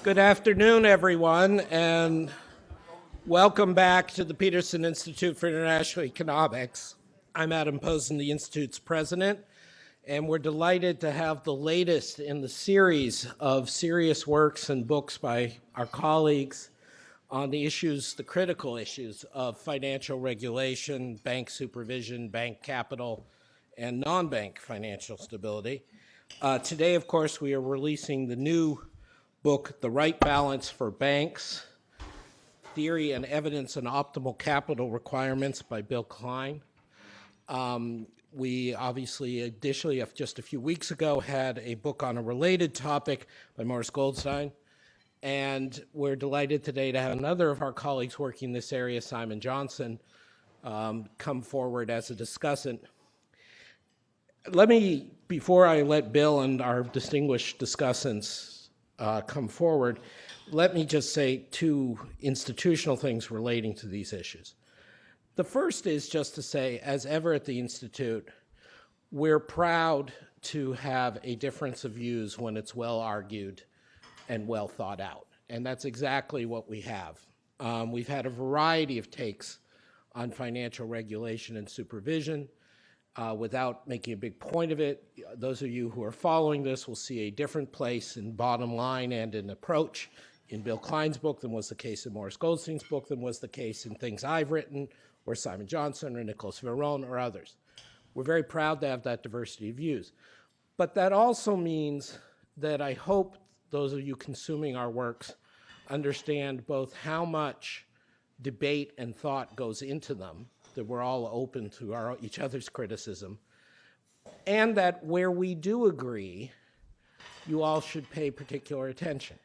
Good afternoon, everyone, and welcome back to the Peterson Institute for International Economics. I'm Adam Posen, the Institute's president, and we're delighted to have the latest in the series of serious works and books by our colleagues on the issues, the critical issues of financial regulation, bank supervision, bank capital, and non-bank financial stability. Today, of course, we are releasing the new book, The Right Balance for Banks, Theory and Evidence on Optimal Capital Requirements by Bill Cline. We obviously, additionally, just a few weeks ago, had a book on a related topic by Morris Goldstein. And we're delighted today to have another of our colleagues working in this area, Simon Johnson, come forward as a discussant. Let me, before I let Bill and our distinguished discussants come forward, let me just say two institutional things relating to these issues. The first is just to say, as ever at the Institute, we're proud to have a difference of views when it's well argued and well thought out. And that's exactly what we have. We've had a variety of takes on financial regulation and supervision. Without making a big point of it, those of you who are following this will see a different place in bottom line and in approach in Bill Cline's book than was the case in Morris Goldstein's book, than was the case in things I've written, or Simon Johnson, or Nicholas Verone, or others. We're very proud to have that diversity of views. But that also means that I hope those of you consuming our works understand both how much debate and thought goes into them, that we're all open to each other's criticism, and that where we do agree, you all should pay particular attention.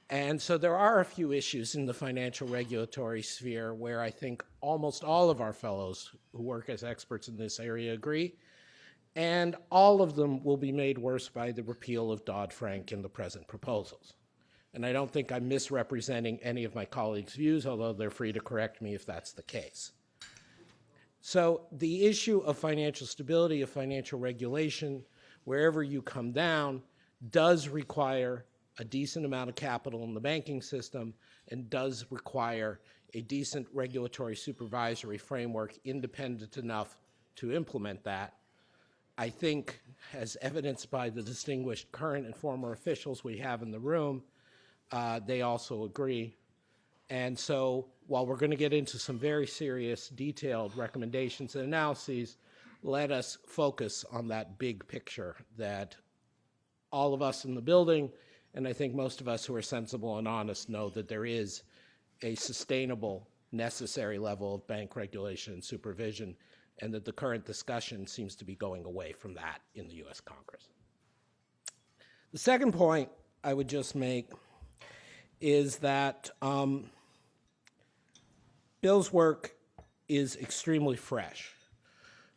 And so there are a few issues in the financial regulatory sphere where I think almost all of our fellows who work as experts in this area agree, and all of them will be made worse by the repeal of Dodd-Frank in the present proposals. And I don't think I'm misrepresenting any of my colleagues' views, although they're free to correct me if that's the case. So the issue of financial stability, of financial regulation, wherever you come down, does require a decent amount of capital in the banking system and does require a decent regulatory supervisory framework independent enough to implement that. I think, as evidenced by the distinguished current and former officials we have in the room, they also agree. And so while we're going to get into some very serious, detailed recommendations and analyses, let us focus on that big picture that all of us in the building, and I think most of us who are sensible and honest, know that there is a sustainable, necessary level of bank regulation and supervision, and that the current discussion seems to be going away from that in the US Congress. The second point I would just make is that Bill's work is extremely fresh.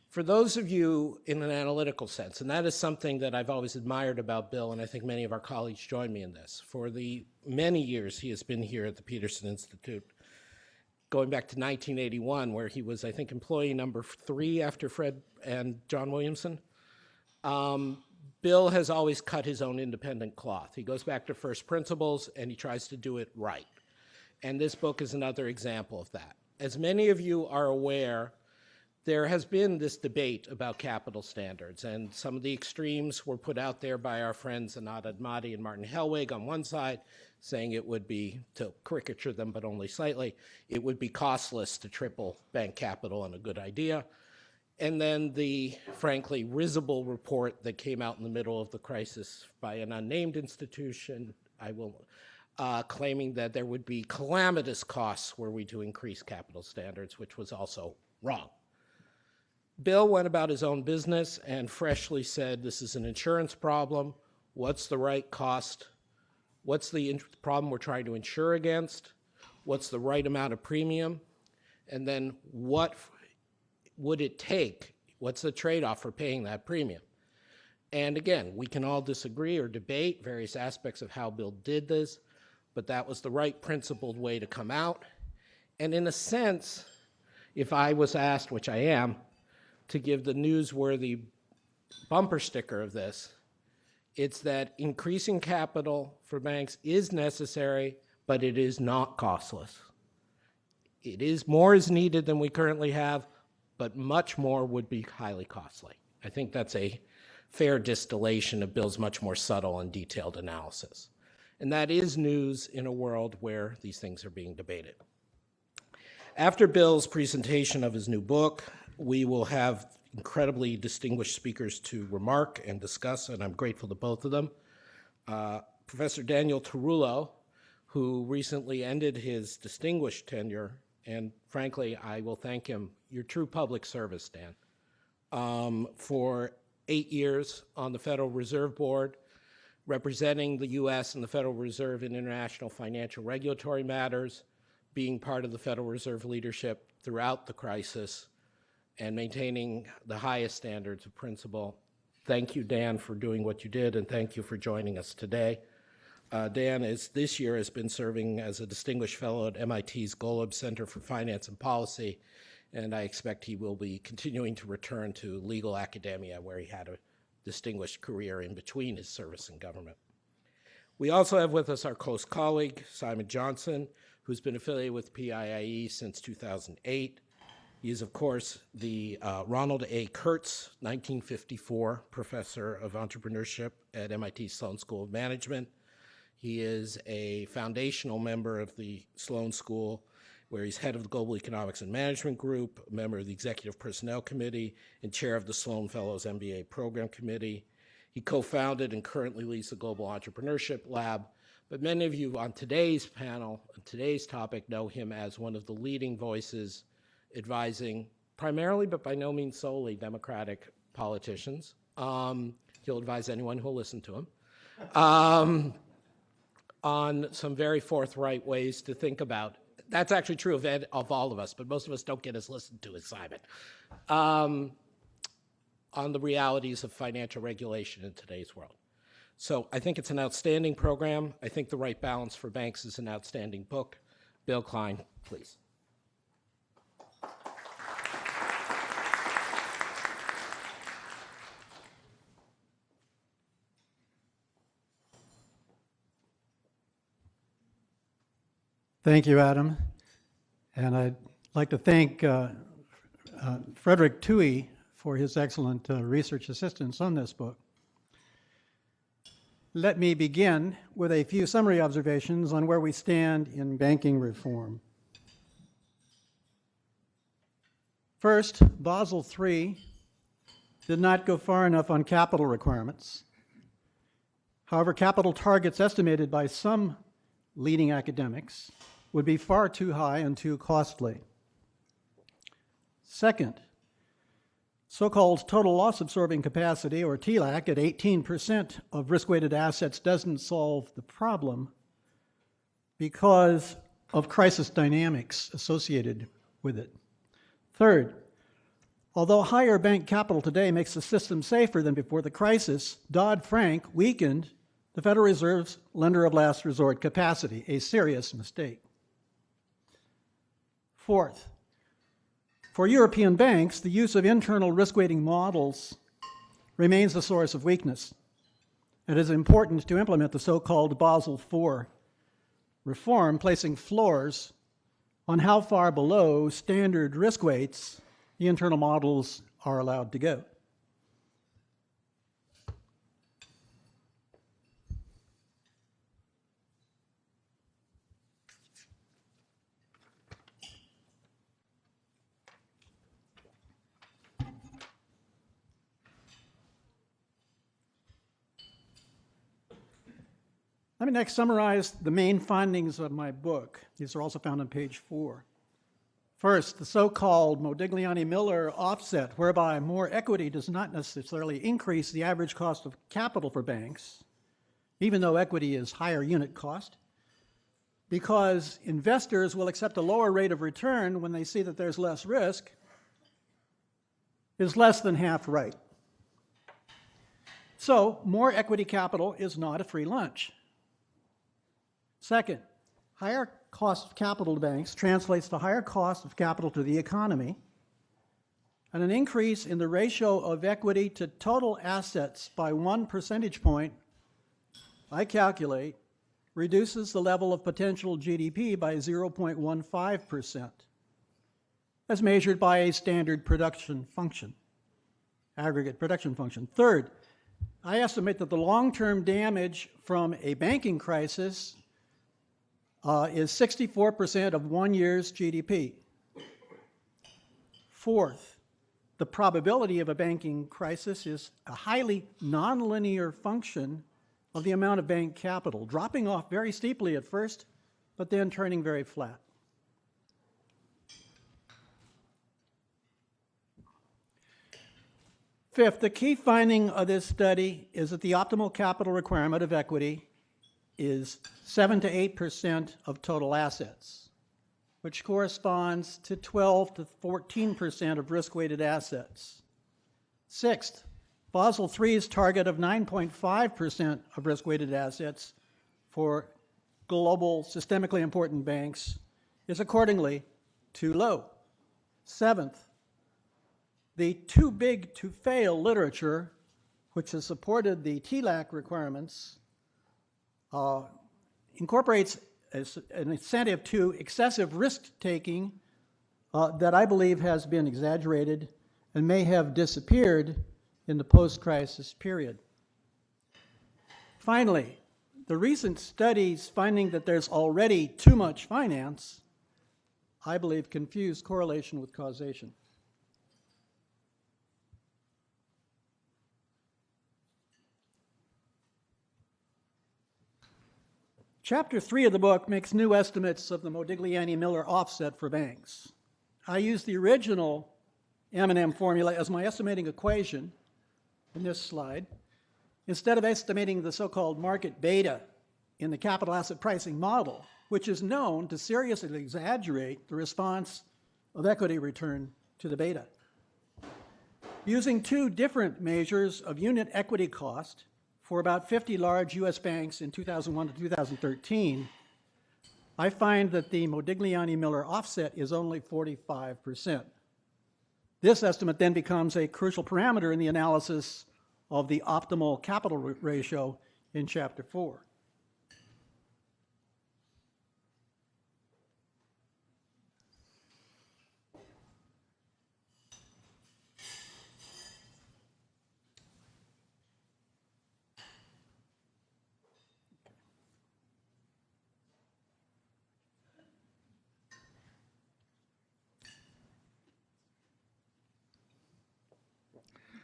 For those of you in an analytical sense, and that is something that I've always admired about Bill, and I think many of our colleagues join me in this, for the many years he has been here at the Peterson Institute, going back to 1981, where he was, I think, employee number 3 after Fred and John Williamson. Bill has always cut his own independent cloth. He goes back to first principles, and he tries to do it right. And this book is another example of that. As many of you are aware, there has been this debate about capital standards, and some of the extremes were put out there by our friends Anat Admati and Martin Hellwig on one side, saying it would be, to caricature them but only slightly, it would be costless to triple bank capital and a good idea. And then the, frankly, risible report that came out in the middle of the crisis by an unnamed institution, claiming that there would be calamitous costs were we to increase capital standards, which was also wrong. Bill went about his own business and freshly said, this is an insurance problem. What's the right cost? What's the problem we're trying to insure against? What's the right amount of premium? And then what would it take? What's the trade-off for paying that premium? And again, we can all disagree or debate various aspects of how Bill did this, but that was the right principled way to come out. And in a sense, if I was asked, which I am, to give the newsworthy bumper sticker of this, It's that increasing capital for banks is necessary, but it is not costless. It is more is needed than we currently have, but much more would be highly costly. I think that's a fair distillation of Bill's much more subtle and detailed analysis. And that is news in a world where these things are being debated. After Bill's presentation of his new book, we will have incredibly distinguished speakers to remark and discuss, and I'm grateful to both of them. Professor Daniel Tarullo, who recently ended his distinguished tenure, and frankly, I will thank him, your true public service, Dan, for 8 years on the Federal Reserve Board, representing the U.S. and the Federal Reserve in international financial regulatory matters, being part of the Federal Reserve leadership throughout the crisis, and maintaining the highest standards of principle. Thank you, Dan, for doing what you did, and thank you for joining us today. Dan this year has been serving as a distinguished fellow at MIT's Golub Center for Finance and Policy, and I expect he will be continuing to return to legal academia, where he had a distinguished career in between his service in government. We also have with us our close colleague, Simon Johnson, who's been affiliated with PIIE since 2008. He is, of course, the Ronald A. Kurtz, 1954 professor of entrepreneurship at MIT Sloan School of Management. He is a foundational member of the Sloan School, where he's head of the Global Economics and Management Group, a member of the Executive Personnel Committee, and chair of the Sloan Fellows MBA Program Committee. He co-founded and currently leads the Global Entrepreneurship Lab, but many of you on today's panel, on today's topic, know him as one of the leading voices advising primarily, but by no means solely, Democratic politicians. He'll advise anyone who'll listen to him on some very forthright ways to think about. That's actually true of all of us, but most of us don't get as listened to as Simon. On the realities of financial regulation in today's world. So I think it's an outstanding program. I think The Right Balance for Banks is an outstanding book. Bill Cline, please. Thank you, Adam. And I'd like to thank Frederick PIIE for his excellent research assistance on this book. Let me begin with a few summary observations on where we stand in banking reform. First, Basel III did not go far enough on capital requirements. However, capital targets estimated by some leading academics would be far too high and too costly. Second, so-called total loss absorbing capacity, or TLAC, at 18% of risk-weighted assets doesn't solve the problem because of crisis dynamics associated with it. Third, although higher bank capital today makes the system safer than before the crisis, Dodd-Frank weakened the Federal Reserve's lender of last resort capacity, a serious mistake. Fourth, for European banks, the use of internal risk-weighting models remains a source of weakness. It is important to implement the so-called Basel IV reform, placing floors on how far below standard risk weights the internal models are allowed to go. Let me next summarize the main findings of my book. These are also found on page 4. First, the so-called Modiglianimiller offset, whereby more equity does not necessarily increase the average cost of capital for banks, even though equity is higher unit cost, because investors will accept a lower rate of return when they see that there's less risk, is less than half right. So, more equity capital is not a free lunch. Second, higher cost of capital to banks translates to higher cost of capital to the economy, and an increase in the ratio of equity to total assets by 1 percentage point I calculate, reduces the level of potential GDP by 0.15%, as measured by a standard production function, aggregate production function. Third, I estimate that the long-term damage from a banking crisis is 64% of 1 year's GDP. Fourth, the probability of a banking crisis is a highly nonlinear function of the amount of bank capital, dropping off very steeply at first, but then turning very flat. Fifth, the key finding of this study is that the optimal capital requirement of equity is 7 to 8% of total assets, which corresponds to 12 to 14% of risk-weighted assets. Sixth, Basel III's target of 9.5% of risk-weighted assets for global systemically important banks is accordingly too low. Seventh, the too big to fail literature, which has supported the TLAC requirements, incorporates an incentive to excessive risk-taking that I believe has been exaggerated and may have disappeared in the post-crisis period. Finally, the recent studies finding that there's already too much finance, I believe, confuse correlation with causation. Chapter 3 of the book makes new estimates of the Modiglianimiller offset for banks. I use the original M&M formula as my estimating equation in this slide, instead of estimating the so-called market beta in the capital asset pricing model, which is known to seriously exaggerate the response of equity return to the beta. Using two different measures of unit equity cost for about 50 large US banks in 2001 to 2013, I find that the Modiglianimiller offset is only 45%. This estimate then becomes a crucial parameter in the analysis of the optimal capital ratio in Chapter 4.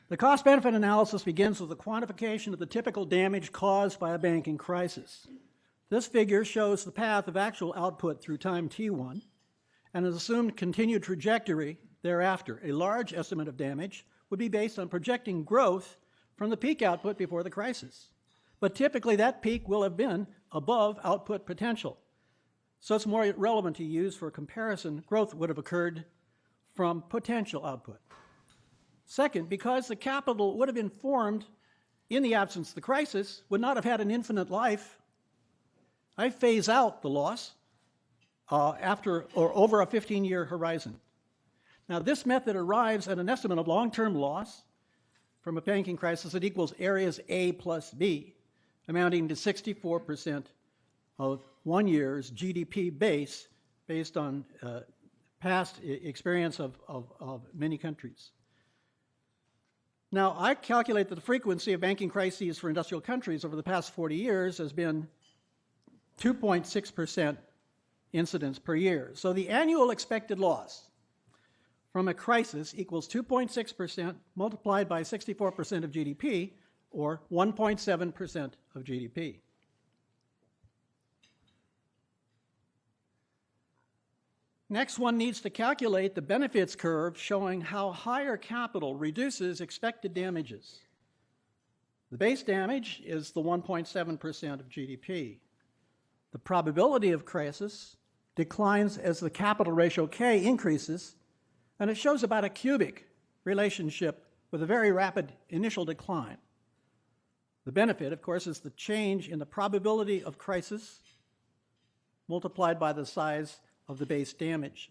The cost-benefit analysis begins with the quantification of the typical damage caused by a banking crisis. This figure shows the path of actual output through time t1 and an assumed continued trajectory thereafter. A large estimate of damage would be based on projecting growth from the peak output before the crisis. But typically that peak will have been above output potential. So it's more relevant to use for comparison. Growth would have occurred from potential output. Second, because the capital would have been formed in the absence of the crisis, would not have had an infinite life, I phase out the loss after or over a 15-year horizon. Now, this method arrives at an estimate of long-term loss from a banking crisis that equals areas A plus B, amounting to 64% of 1 year's GDP base based on past experience of many countries. Now, I calculate that the frequency of banking crises for industrial countries over the past 40 years has been 2.6% incidence per year. So the annual expected loss from a crisis equals 2.6% multiplied by 64% of GDP, or 1.7% of GDP. Next, one needs to calculate the benefits curve showing how higher capital reduces expected damages. The base damage is the 1.7% of GDP. The probability of crisis declines as the capital ratio K increases, and it shows about a cubic relationship with a very rapid initial decline. The benefit, of course, is the change in the probability of crisis multiplied by the size of the base damage.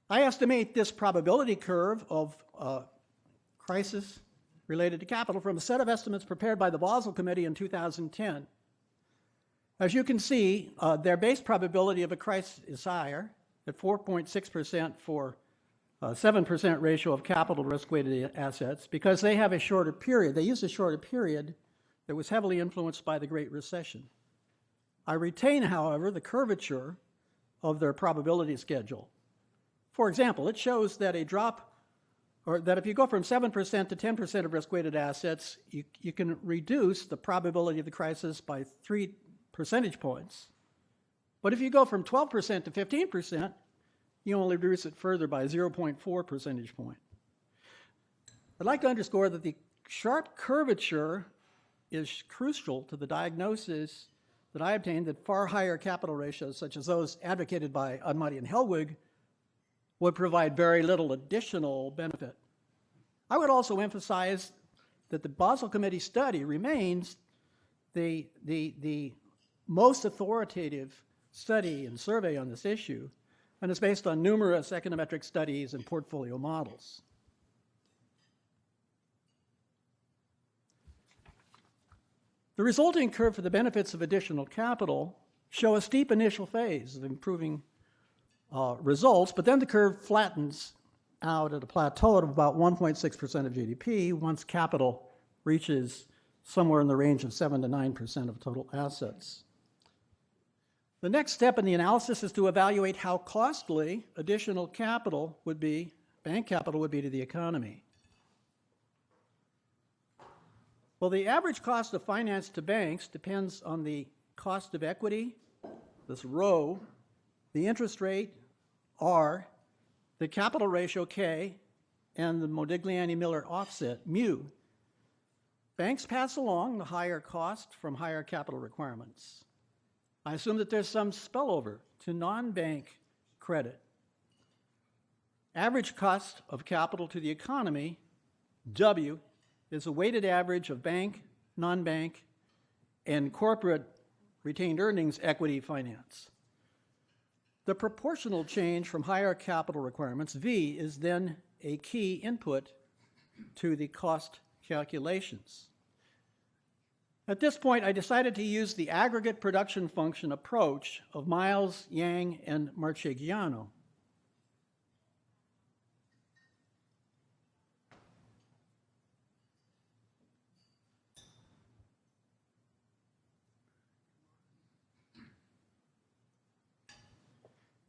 I estimate this probability curve of crisis related to capital from a set of estimates prepared by the Basel Committee in 2010. As you can see, their base probability of a crisis is higher at 4.6% for 7% ratio of capital risk-weighted assets because they have a shorter period. They used a shorter period that was heavily influenced by the Great Recession. I retain, however, the curvature of their probability schedule. For example, it shows that a drop, or that if you go from 7% to 10% of risk-weighted assets, you can reduce the probability of the crisis by 3 percentage points. But if you go from 12% to 15%, you only reduce it further by 0.4 percentage point. I'd like to underscore that the sharp curvature is crucial to the diagnosis that I obtained that far higher capital ratios, such as those advocated by Admati and Hellwig, would provide very little additional benefit. I would also emphasize that the Basel Committee study remains the most authoritative study and survey on this issue, and is based on numerous econometric studies and portfolio models. The resulting curve for the benefits of additional capital show a steep initial phase of improving results, but then the curve flattens out at a plateau of about 1.6% of GDP once capital reaches somewhere in the range of 7 to 9% of total assets. The next step in the analysis is to evaluate how costly additional capital would be, bank capital would be to the economy. Well, the average cost of finance to banks depends on the cost of equity, this rho, the interest rate, R, the capital ratio, K, and the Modiglianimiller offset, mu. Banks pass along the higher cost from higher capital requirements. I assume that there's some spillover to non-bank credit. Average cost of capital to the economy, W, is a weighted average of bank, non-bank, and corporate retained earnings equity finance. The proportional change from higher capital requirements, V, is then a key input to the cost calculations. At this point, I decided to use the aggregate production function approach of Miles, Yang, and Marchigiano.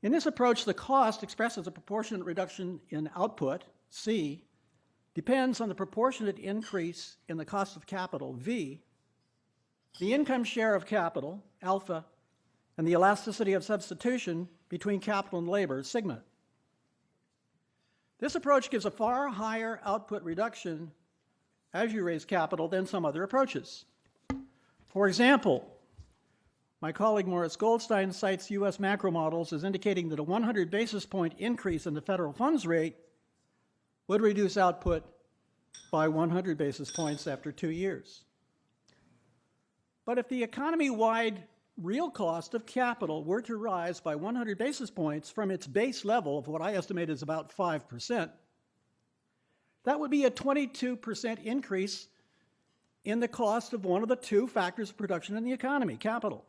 In this approach, the cost expressed as a proportionate reduction in output, C, depends on the proportionate increase in the cost of capital, V, the income share of capital, alpha, and the elasticity of substitution between capital and labor, sigma. This approach gives a far higher output reduction as you raise capital than some other approaches. For example, my colleague Morris Goldstein cites U.S. macro models as indicating that a 100 basis point increase in the federal funds rate would reduce output by 100 basis points after 2 years. But if the economy-wide real cost of capital were to rise by 100 basis points from its base level of what I estimate is about 5%, that would be a 22% increase in the cost of one of the two factors of production in the economy, capital.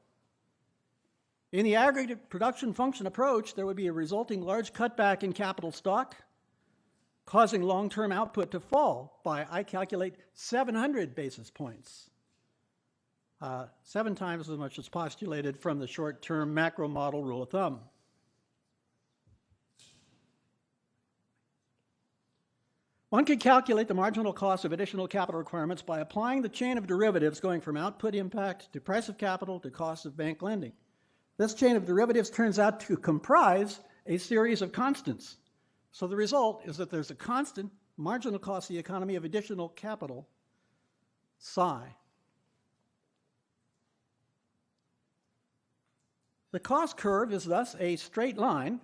In the aggregate production function approach, there would be a resulting large cutback in capital stock, causing long-term output to fall by, I calculate, 700 basis points. 7 times as much as postulated from the short-term macro model rule of thumb. One could calculate the marginal cost of additional capital requirements by applying the chain of derivatives going from output impact to price of capital to cost of bank lending. This chain of derivatives turns out to comprise a series of constants. So the result is that there's a constant marginal cost of the economy of additional capital, psi. The cost curve is thus a straight line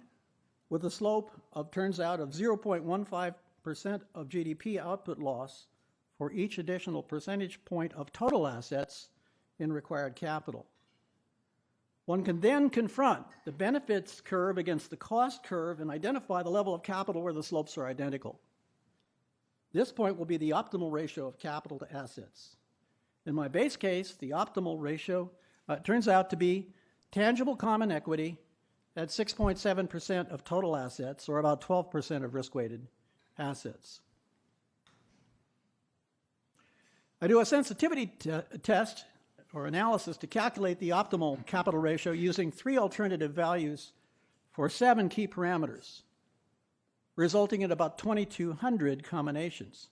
with a slope of, turns out, of 0.15% of GDP output loss for each additional percentage point of total assets in required capital. One can then confront the benefits curve against the cost curve and identify the level of capital where the slopes are identical. This point will be the optimal ratio of capital to assets. In my base case, the optimal ratio turns out to be tangible common equity at 6.7% of total assets, or about 12% of risk-weighted assets. I do a sensitivity test or analysis to calculate the optimal capital ratio using 3 alternative values for 7 key parameters, resulting in about 2,200 combinations.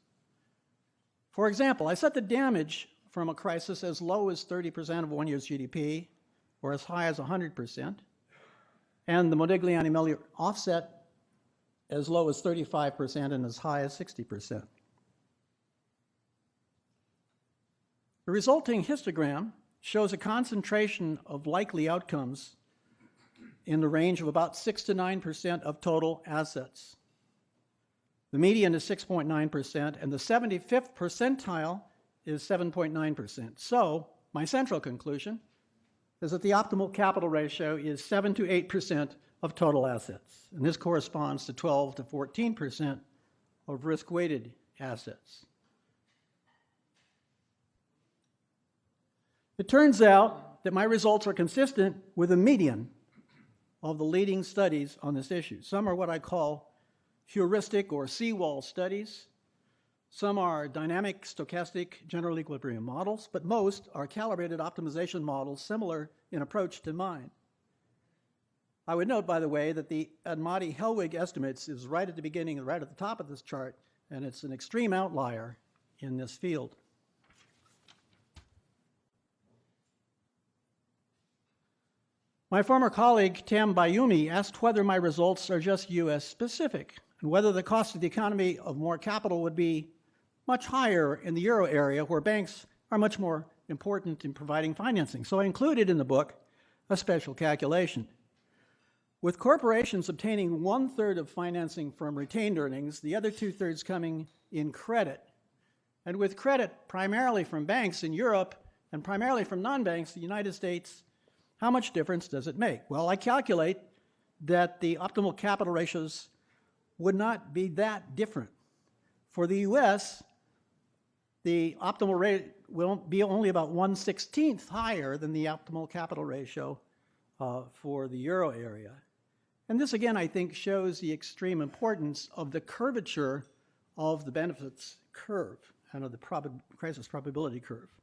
For example, I set the damage from a crisis as low as 30% of 1 year's GDP, or as high as 100%, and the Modiglianimiller offset as low as 35% and as high as 60%. The resulting histogram shows a concentration of likely outcomes in the range of about 6 to 9% of total assets. The median is 6.9%, and the 75th percentile is 7.9%. So, my central conclusion is that the optimal capital ratio is 7 to 8% of total assets, and this corresponds to 12 to 14% of risk-weighted assets. It turns out that my results are consistent with a median of the leading studies on this issue. Some are what I call heuristic or seawall studies. Some are dynamic stochastic general equilibrium models, but most are calibrated optimization models similar in approach to mine. I would note, by the way, that the Admati-Hellwig estimates is right at the beginning and right at the top of this chart, and it's an extreme outlier in this field. My former colleague, Tam Bayumi, asked whether my results are just US specific, and whether the cost of the economy of more capital would be much higher in the euro area, where banks are much more important in providing financing. So I included in the book a special calculation. With corporations obtaining 1/3 of financing from retained earnings, the other 2/3 coming in credit, and with credit primarily from banks in Europe and primarily from non-banks, the United States, how much difference does it make? Well, I calculate that the optimal capital ratios would not be that different. For the US, the optimal rate will be only about 1/16 higher than the optimal capital ratio for the euro area. And this, again, I think shows the extreme importance of the curvature of the benefits curve and of the crisis probability curve.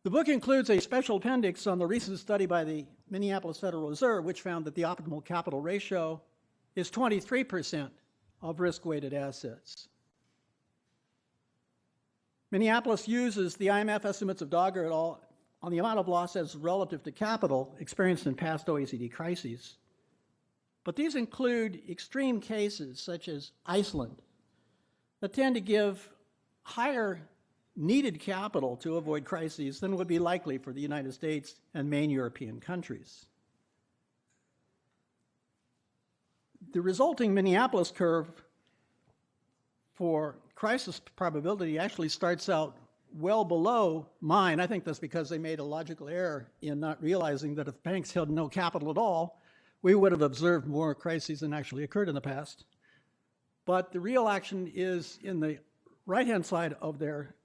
The book includes a special appendix on the recent study by the Minneapolis Federal Reserve, which found that the optimal capital ratio is 23% of risk-weighted assets. Minneapolis uses the IMF estimates of Dogger et al. On the amount of loss as relative to capital experienced in past OECD crises. But these include extreme cases, such as Iceland, that tend to give higher needed capital to avoid crises than would be likely for the United States and main European countries. The resulting Minneapolis curve for crisis probability actually starts out well below mine. I think that's because they made a logical error in not realizing that if banks held no capital at all, we would have observed more crises than actually occurred in the past. But the real action is in the right-hand side of their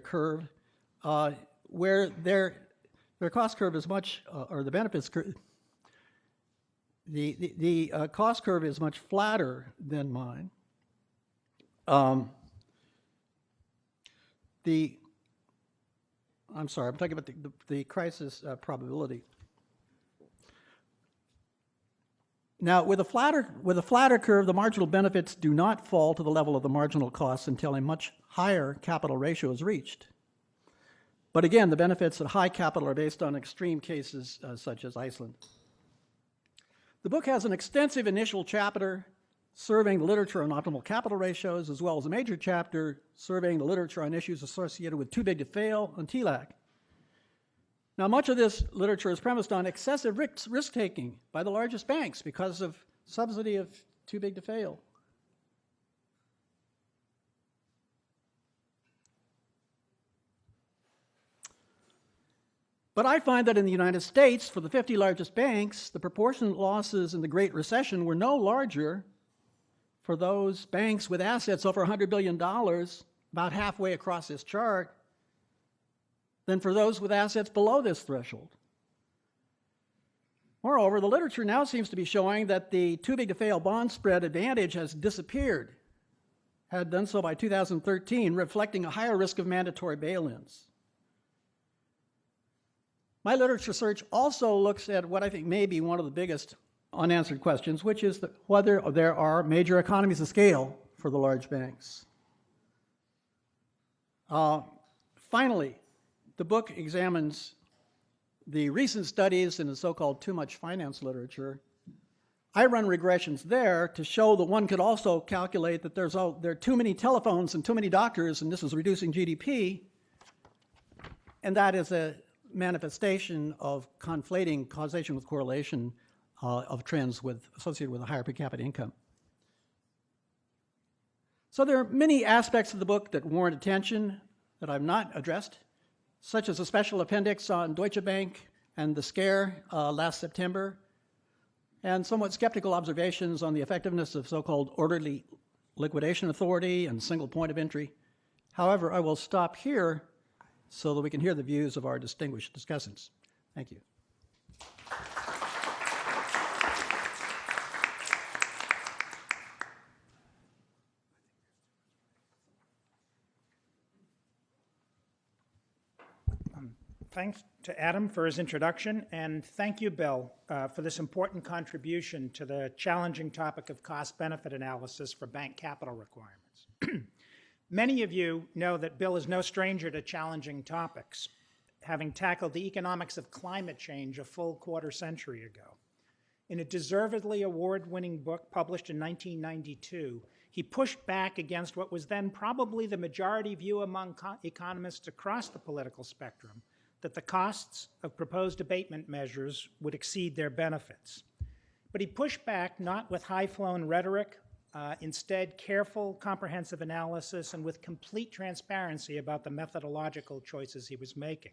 curve, where their cost curve is much, or the benefits curve, the cost curve is much flatter than mine. I'm sorry, I'm talking about the crisis probability. Now, with a flatter curve, the marginal benefits do not fall to the level of the marginal costs until a much higher capital ratio is reached. But again, the benefits at high capital are based on extreme cases such as Iceland. The book has an extensive initial chapter surveying the literature on optimal capital ratios, as well as a major chapter surveying the literature on issues associated with too big to fail and TLAC. Now, much of this literature is premised on excessive risk-taking by the largest banks because of subsidy of too big to fail. But I find that in the United States, for the 50 largest banks, the proportionate losses in the Great Recession were no larger for those banks with assets over $100 billion, about halfway across this chart, than for those with assets below this threshold. Moreover, the literature now seems to be showing that the too-big-to-fail bond spread advantage has disappeared, had done so by 2013, reflecting a higher risk of mandatory bail-ins. My literature search also looks at what I think may be one of the biggest unanswered questions, which is whether there are major economies of scale for the large banks. Finally, the book examines the recent studies in the so-called too much finance literature. I run regressions there to show that one could also calculate that there are too many telephones and too many doctors, and this is reducing GDP, and that is a manifestation of conflating causation with correlation of trends associated with a higher per capita income. So there are many aspects of the book that warrant attention that I've not addressed, such as a special appendix on Deutsche Bank and the scare last September, and somewhat skeptical observations on the effectiveness of so-called orderly liquidation authority and single point of entry. However, I will stop here so that we can hear the views of our distinguished discussants. Thank you. Thanks to Adam for his introduction, and thank you, Bill, for this important contribution to the challenging topic of cost-benefit analysis for bank capital requirements. Many of you know that Bill is no stranger to challenging topics, having tackled the economics of climate change a full quarter-century ago. In a deservedly award-winning book published in 1992, he pushed back against what was then probably the majority view among economists across the political spectrum, that the costs of proposed abatement measures would exceed their benefits. But he pushed back not with high-flown rhetoric, instead careful, comprehensive analysis, and with complete transparency about the methodological choices he was making.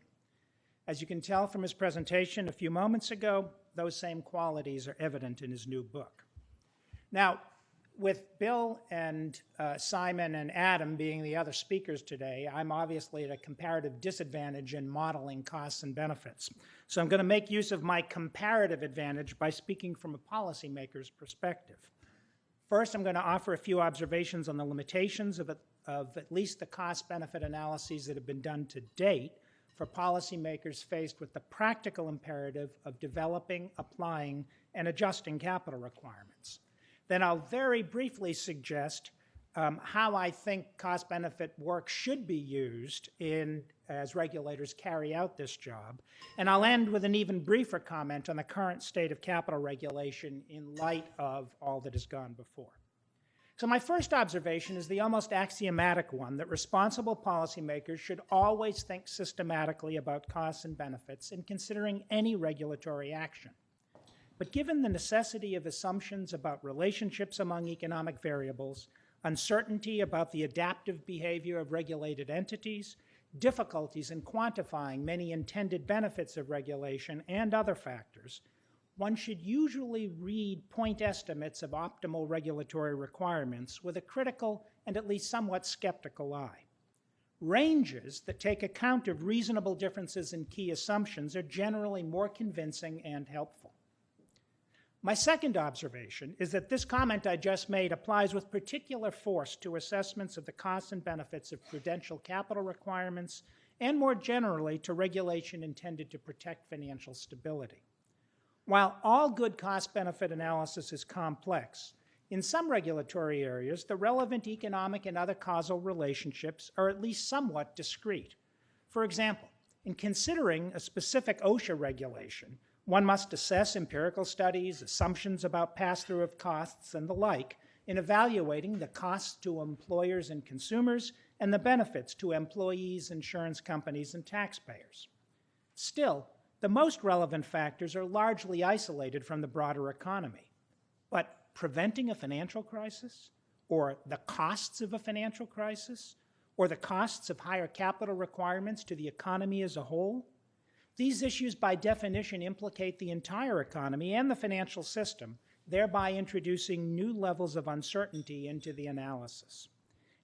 As you can tell from his presentation a few moments ago, those same qualities are evident in his new book. Now, with Bill and Simon and Adam being the other speakers today, I'm obviously at a comparative disadvantage in modeling costs and benefits. So I'm going to make use of my comparative advantage by speaking from a policymaker's perspective. First, I'm going to offer a few observations on the limitations of at least the cost-benefit analyses that have been done to date for policymakers faced with the practical imperative of developing, applying, and adjusting capital requirements. Then I'll very briefly suggest how I think cost-benefit work should be used as regulators carry out this job. And I'll end with an even briefer comment on the current state of capital regulation in light of all that has gone before. So my first observation is the almost axiomatic one that responsible policymakers should always think systematically about costs and benefits in considering any regulatory action. But given the necessity of assumptions about relationships among economic variables, uncertainty about the adaptive behavior of regulated entities, difficulties in quantifying many intended benefits of regulation, and other factors, one should usually read point estimates of optimal regulatory requirements with a critical and at least somewhat skeptical eye. Ranges that take account of reasonable differences in key assumptions are generally more convincing and helpful. My second observation is that this comment I just made applies with particular force to assessments of the costs and benefits of prudential capital requirements and more generally to regulation intended to protect financial stability. While all good cost-benefit analysis is complex, in some regulatory areas, the relevant economic and other causal relationships are at least somewhat discrete. For example, in considering a specific OSHA regulation, one must assess empirical studies, assumptions about pass-through of costs, and the like in evaluating the costs to employers and consumers and the benefits to employees, insurance companies, and taxpayers. Still, the most relevant factors are largely isolated from the broader economy. But preventing a financial crisis, or the costs of a financial crisis, or the costs of higher capital requirements to the economy as a whole, these issues by definition implicate the entire economy and the financial system thereby introducing new levels of uncertainty into the analysis.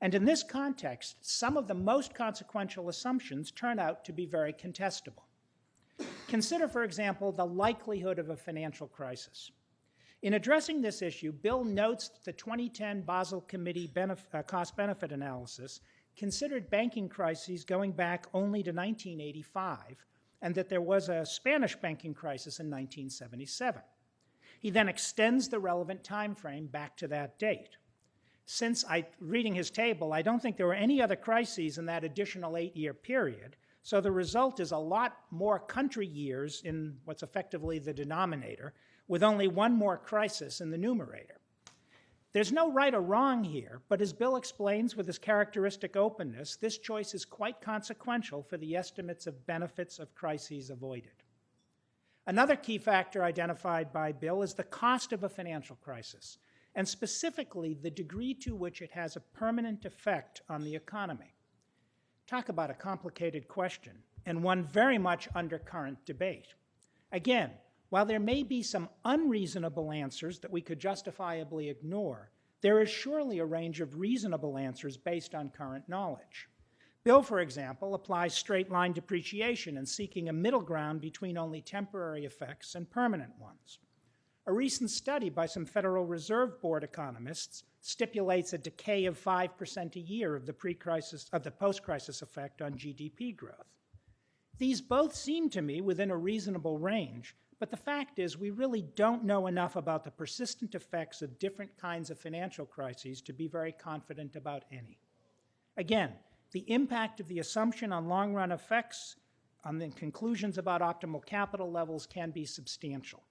And in this context, some of the most consequential assumptions turn out to be very contestable. Consider, for example, the likelihood of a financial crisis. In addressing this issue, Bill notes that the 2010 Basel Committee cost-benefit analysis considered banking crises going back only to 1985, and that there was a Spanish banking crisis in 1977. He then extends the relevant time frame back to that date. Since reading his table, I don't think there were any other crises in that additional 8-year period, so the result is a lot more country years in what's effectively the denominator, with only one more crisis in the numerator. There's no right or wrong here, but as Bill explains with his characteristic openness, this choice is quite consequential for the estimates of benefits of crises avoided. Another key factor identified by Bill is the cost of a financial crisis, and specifically the degree to which it has a permanent effect on the economy. Talk about a complicated question, and one very much under current debate. Again, while there may be some unreasonable answers that we could justifiably ignore, there is surely a range of reasonable answers based on current knowledge. Bill, for example, applies straight-line depreciation and seeking a middle ground between only temporary effects and permanent ones. A recent study by some Federal Reserve Board economists stipulates a decay of 5% a year of the post-crisis effect on GDP growth. These both seem to me within a reasonable range, but the fact is we really don't know enough about the persistent effects of different kinds of financial crises to be very confident about any. Again, the impact of the assumption on long-run effects on the conclusions about optimal capital levels can be substantial.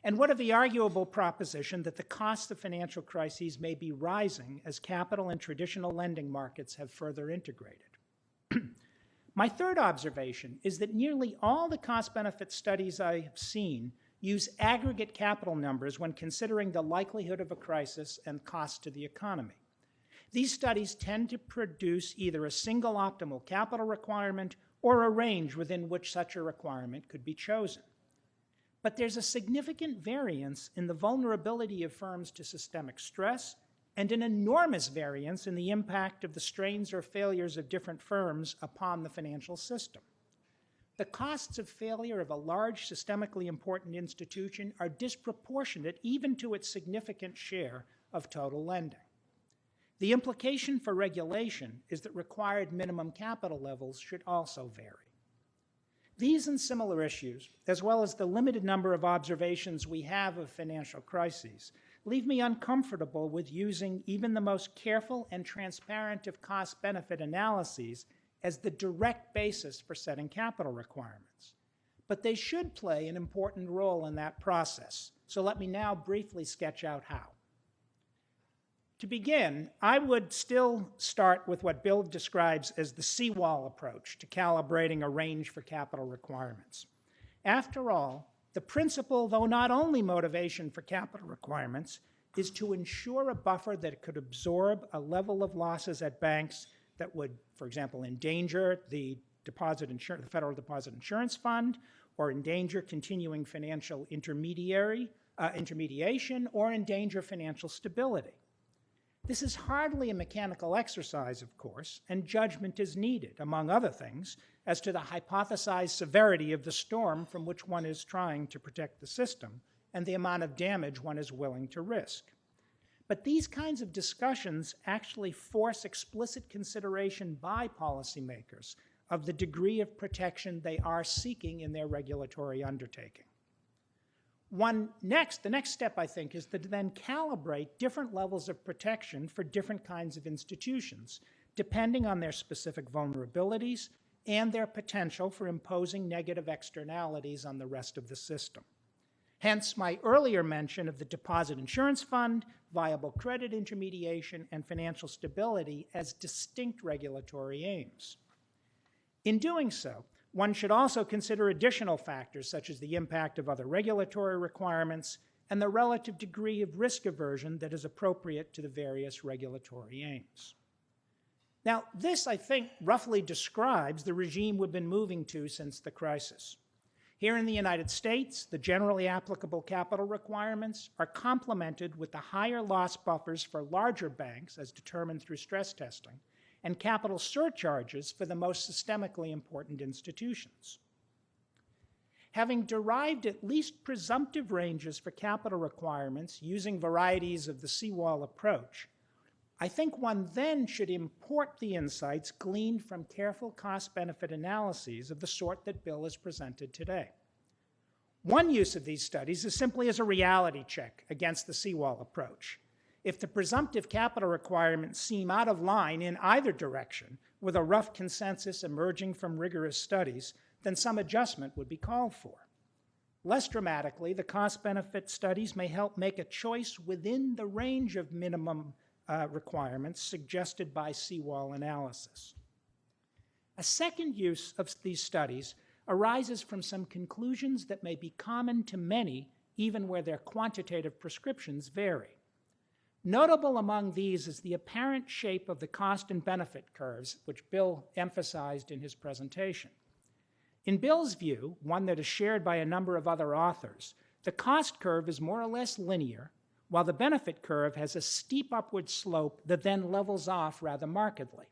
And what of the arguable proposition that the costs of financial crises may be rising as capital and traditional lending markets have further integrated? My third observation is that nearly all the cost-benefit studies I have seen use aggregate capital numbers when considering the likelihood of a crisis and cost to the economy. These studies tend to produce either a single optimal capital requirement or a range within which such a requirement could be chosen. But there's a significant variance in the vulnerability of firms to systemic stress and an enormous variance in the impact of the strains or failures of different firms upon the financial system. The costs of failure of a large systemically important institution are disproportionate even to its significant share of total lending. The implication for regulation is that required minimum capital levels should also vary. These and similar issues, as well as the limited number of observations we have of financial crises, leave me uncomfortable with using even the most careful and transparent of cost-benefit analyses as the direct basis for setting capital requirements. But they should play an important role in that process. So let me now briefly sketch out how. To begin, I would still start with what Bill describes as the seawall approach to calibrating a range for capital requirements. After all, the principal, though not only motivation for capital requirements, is to ensure a buffer that could absorb a level of losses at banks that would, for example, endanger the Federal Deposit Insurance Fund, or endanger continuing financial intermediation, or endanger financial stability. This is hardly a mechanical exercise, of course, and judgment is needed, among other things, as to the hypothesized severity of the storm from which one is trying to protect the system and the amount of damage one is willing to risk. But these kinds of discussions actually force explicit consideration by policymakers of the degree of protection they are seeking in their regulatory undertaking. The next step, I think, is to then calibrate different levels of protection for different kinds of institutions, depending on their specific vulnerabilities and their potential for imposing negative externalities on the rest of the system. Hence my earlier mention of the Deposit Insurance Fund, viable credit intermediation, and financial stability as distinct regulatory aims. In doing so, one should also consider additional factors such as the impact of other regulatory requirements and the relative degree of risk aversion that is appropriate to the various regulatory aims. Now, this, I think, roughly describes the regime we've been moving to since the crisis. Here in the United States, the generally applicable capital requirements are complemented with the higher loss buffers for larger banks as determined through stress testing, and capital surcharges for the most systemically important institutions. Having derived at least presumptive ranges for capital requirements using varieties of the seawall approach, I think one then should import the insights gleaned from careful cost-benefit analyses of the sort that Bill has presented today. One use of these studies is simply as a reality check against the seawall approach. If the presumptive capital requirements seem out of line in either direction, with a rough consensus emerging from rigorous studies, then some adjustment would be called for. Less dramatically, the cost-benefit studies may help make a choice within the range of minimum requirements suggested by seawall analysis. A second use of these studies arises from some conclusions that may be common to many, even where their quantitative prescriptions vary. Notable among these is the apparent shape of the cost and benefit curves, which Bill emphasized in his presentation. In Bill's view, one that is shared by a number of other authors, the cost curve is more or less linear, while the benefit curve has a steep upward slope that then levels off rather markedly.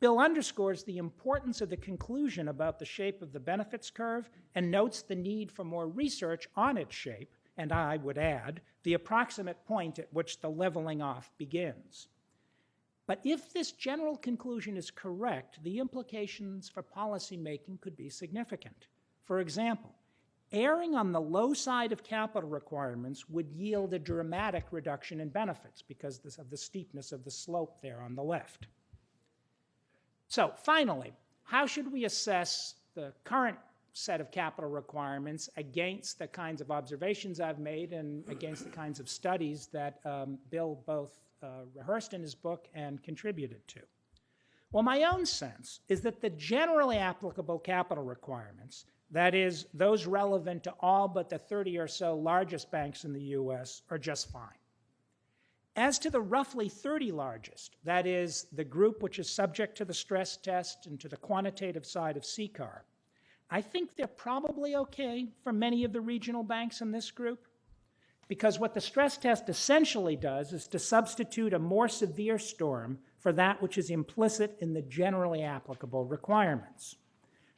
Bill underscores the importance of the conclusion about the shape of the benefits curve and notes the need for more research on its shape, and I would add, the approximate point at which the leveling off begins. But if this general conclusion is correct, the implications for policymaking could be significant. For example, erring on the low side of capital requirements would yield a dramatic reduction in benefits because of the steepness of the slope there on the left. So finally, how should we assess the current set of capital requirements against the kinds of observations I've made and against the kinds of studies that Bill both rehearsed in his book and contributed to? Well, my own sense is that the generally applicable capital requirements, that is, those relevant to all but the 30 or so largest banks in the U.S., are just fine. As to the roughly 30 largest, that is, the group which is subject to the stress test and to the quantitative side of CCAR, I think they're probably okay for many of the regional banks in this group, because what the stress test essentially does is to substitute a more severe storm for that which is implicit in the generally applicable requirements.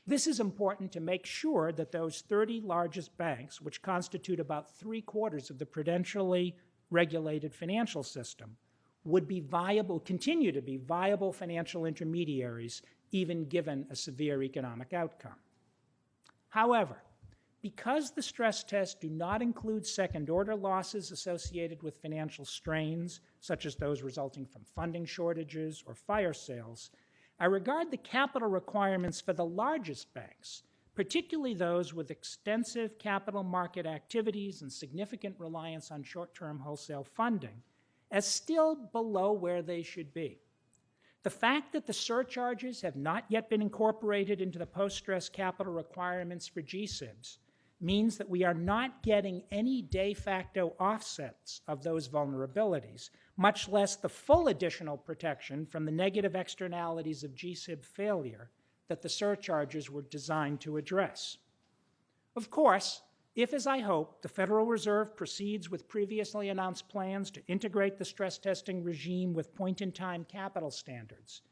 This is important to make sure that those 30 largest banks, which constitute about 3/4 of the prudentially regulated financial system, would be viable, continue to be viable financial intermediaries, even given a severe economic outcome. However, because the stress tests do not include second-order losses associated with financial strains, such as those resulting from funding shortages or fire sales, I regard the capital requirements for the largest banks, particularly those with extensive capital market activities and significant reliance on short-term wholesale funding, as still below where they should be. The fact that the surcharges have not yet been incorporated into the post-stress capital requirements for GSIBs means that we are not getting any de facto offsets of those vulnerabilities, much less the full additional protection from the negative externalities of GSIB failure that the surcharges were designed to address. Of course, if, as I hope, the Federal Reserve proceeds with previously announced plans to integrate the stress testing regime with point-in-time capital standards,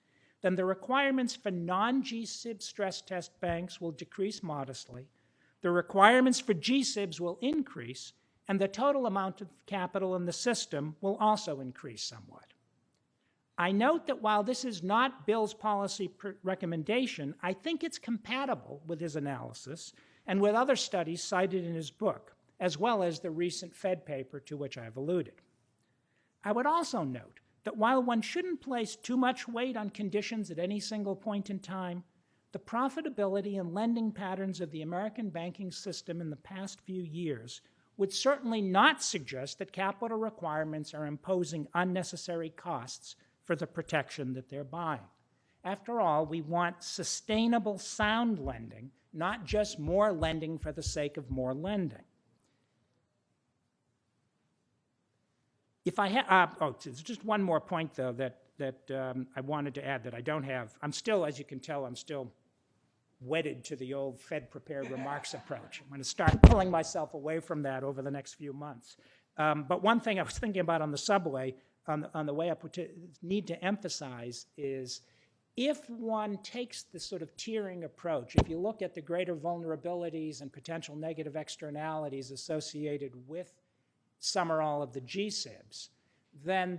then the requirements for non-GSIB stress test banks will decrease modestly, the requirements for GSIBs will increase, and the total amount of capital in the system will also increase somewhat. I note that while this is not Bill's policy recommendation, I think it's compatible with his analysis and with other studies cited in his book, as well as the recent Fed paper to which I've alluded. I would also note that while one shouldn't place too much weight on conditions at any single point in time, the profitability and lending patterns of the American banking system in the past few years would certainly not suggest that capital requirements are imposing unnecessary costs for the protection that they're buying. After all, we want sustainable, sound lending, not just more lending for the sake of more lending. If I have, there's just one more point, though, that I wanted to add that I don't have. I'm still, as you can tell, I'm still wedded to the old Fed prepared remarks approach. I'm going to start pulling myself away from that over the next few months. But one thing I was thinking about on the subway, on the way up, which I need to emphasize is if one takes this sort of tiering approach, if you look at the greater vulnerabilities and potential negative externalities associated with some or all of the GSIBs, then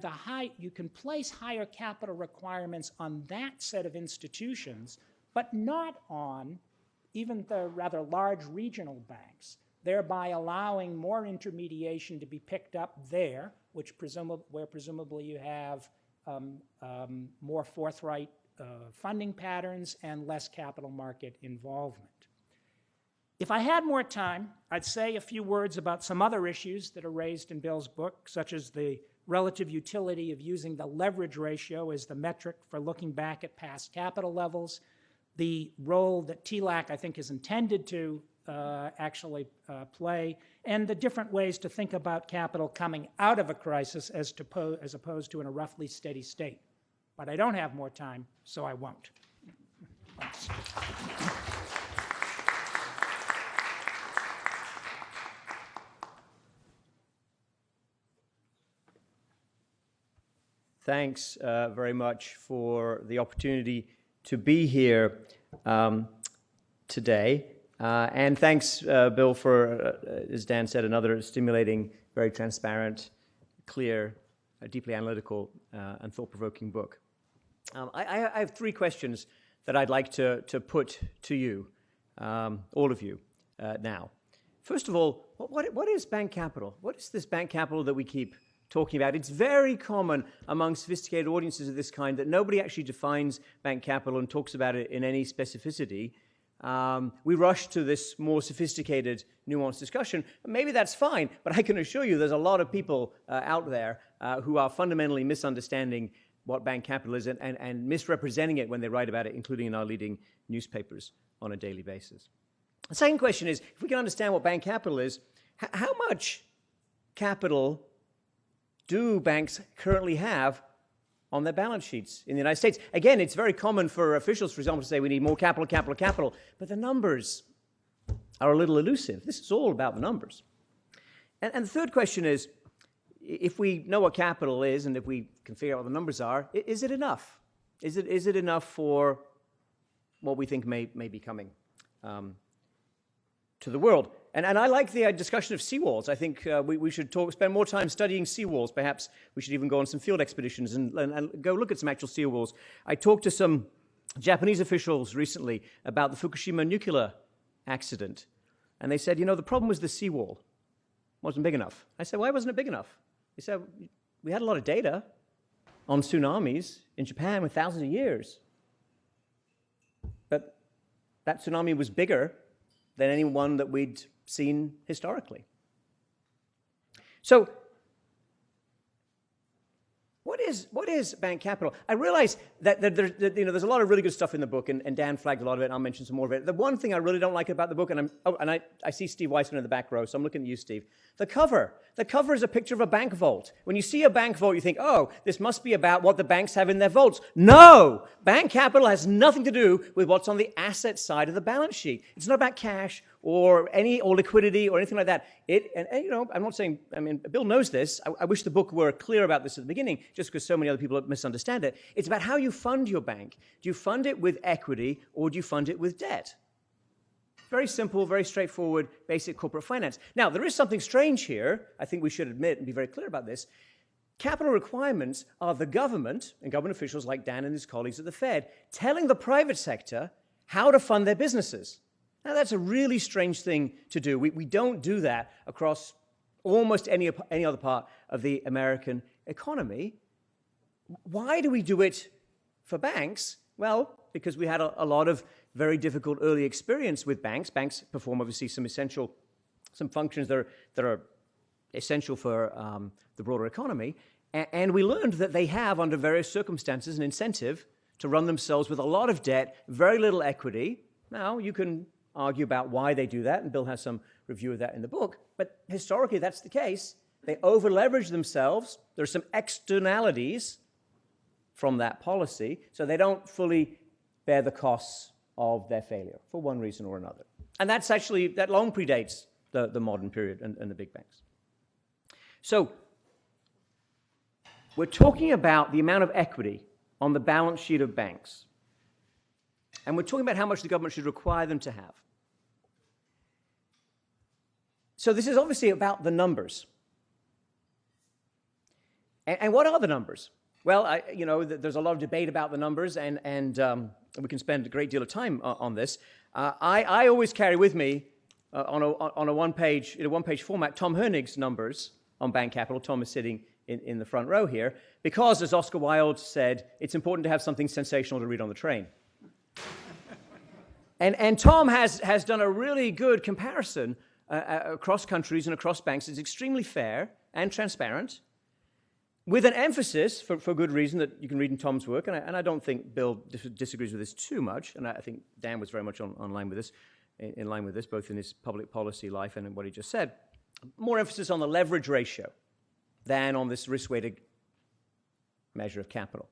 you can place higher capital requirements on that set of institutions, but not on even the rather large regional banks, thereby allowing more intermediation to be picked up there, where presumably you have more forthright funding patterns and less capital market involvement. If I had more time, I'd say a few words about some other issues that are raised in Bill's book, such as the relative utility of using the leverage ratio as the metric for looking back at past capital levels, the role that TLAC, I think, is intended to actually play, and the different ways to think about capital coming out of a crisis as opposed to in a roughly steady state. But I don't have more time, so I won't. Thanks. Thanks very much for the opportunity to be here today. And thanks, Bill, for, as Dan said, another stimulating, very transparent, clear, deeply analytical, and thought-provoking book. I have three questions that I'd like to put to you, all of you, now. First of all, what is bank capital? What is this bank capital that we keep talking about? It's very common among sophisticated audiences of this kind that nobody actually defines bank capital and talks about it in any specificity. We rush to this more sophisticated, nuanced discussion. Maybe that's fine, but I can assure you there's a lot of people out there who are fundamentally misunderstanding what bank capital is and misrepresenting it when they write about it, including in our leading newspapers on a daily basis. The second question is, if we can understand what bank capital is, how much capital do banks currently have on their balance sheets in the United States? Again, it's very common for officials, for example, to say we need more capital, but the numbers are a little elusive. This is all about the numbers. And the third question is, if we know what capital is and if we can figure out what the numbers are, is it enough? Is it enough for what we think may be coming to the world? And I like the discussion of seawalls. I think we should spend more time studying seawalls. Perhaps we should even go on some field expeditions and go look at some actual seawalls. I talked to some Japanese officials recently about the Fukushima nuclear accident. And they said, the problem was the seawall wasn't big enough. I said, why wasn't it big enough? They said, we had a lot of data on tsunamis in Japan with thousands of years. But that tsunami was bigger than any one that we'd seen historically. So, what is bank capital? I realize that there's a lot of really good stuff in the book, and Dan flagged a lot of it, and I'll mention some more of it. The one thing I really don't like about the book, and I see Steve Weissman in the back row, so I'm looking at you, Steve. The cover is a picture of a bank vault. When you see a bank vault, you think, oh, this must be about what the banks have in their vaults. No! Bank capital has nothing to do with what's on the asset side of the balance sheet. It's not about cash or liquidity or anything like that. I'm not saying, Bill knows this. I wish the book were clear about this at the beginning, just because so many other people misunderstand it. It's about how you fund your bank. Do you fund it with equity or do you fund it with debt? Very simple, very straightforward, basic corporate finance. Now, there is something strange here. I think we should admit and be very clear about this. Capital requirements are the government and government officials like Dan and his colleagues at the Fed telling the private sector how to fund their businesses. Now, that's a really strange thing to do. We don't do that across almost any other part of the American economy. Why do we do it for banks? Well, because we had a lot of very difficult early experience with banks. Banks perform, obviously, some functions that are essential for the broader economy. And we learned that they have, under various circumstances, an incentive to run themselves with a lot of debt, very little equity. Now, you can argue about why they do that, and Bill has some review of that in the book. But historically, that's the case. They over-leverage themselves. There are some externalities from that policy, so they don't fully bear the costs of their failure for one reason or another. And that long predates the modern period and the big banks. So we're talking about the amount of equity on the balance sheet of banks. And we're talking about how much the government should require them to have. So this is obviously about the numbers. And what are the numbers? Well, there's a lot of debate about the numbers, and we can spend a great deal of time on this. I always carry with me on a one-page format Tom Hoenig's numbers on bank capital. Tom is sitting in the front row here because, as Oscar Wilde said, it's important to have something sensational to read on the train. And Tom has done a really good comparison across countries and across banks. It's extremely fair and transparent, with an emphasis, for good reason, that you can read in Tom's work, and I don't think Bill disagrees with this too much, and I think Dan was very much in line with this, both in his public policy life and in what he just said. More emphasis on the leverage ratio than on this risk-weighted measure of capital.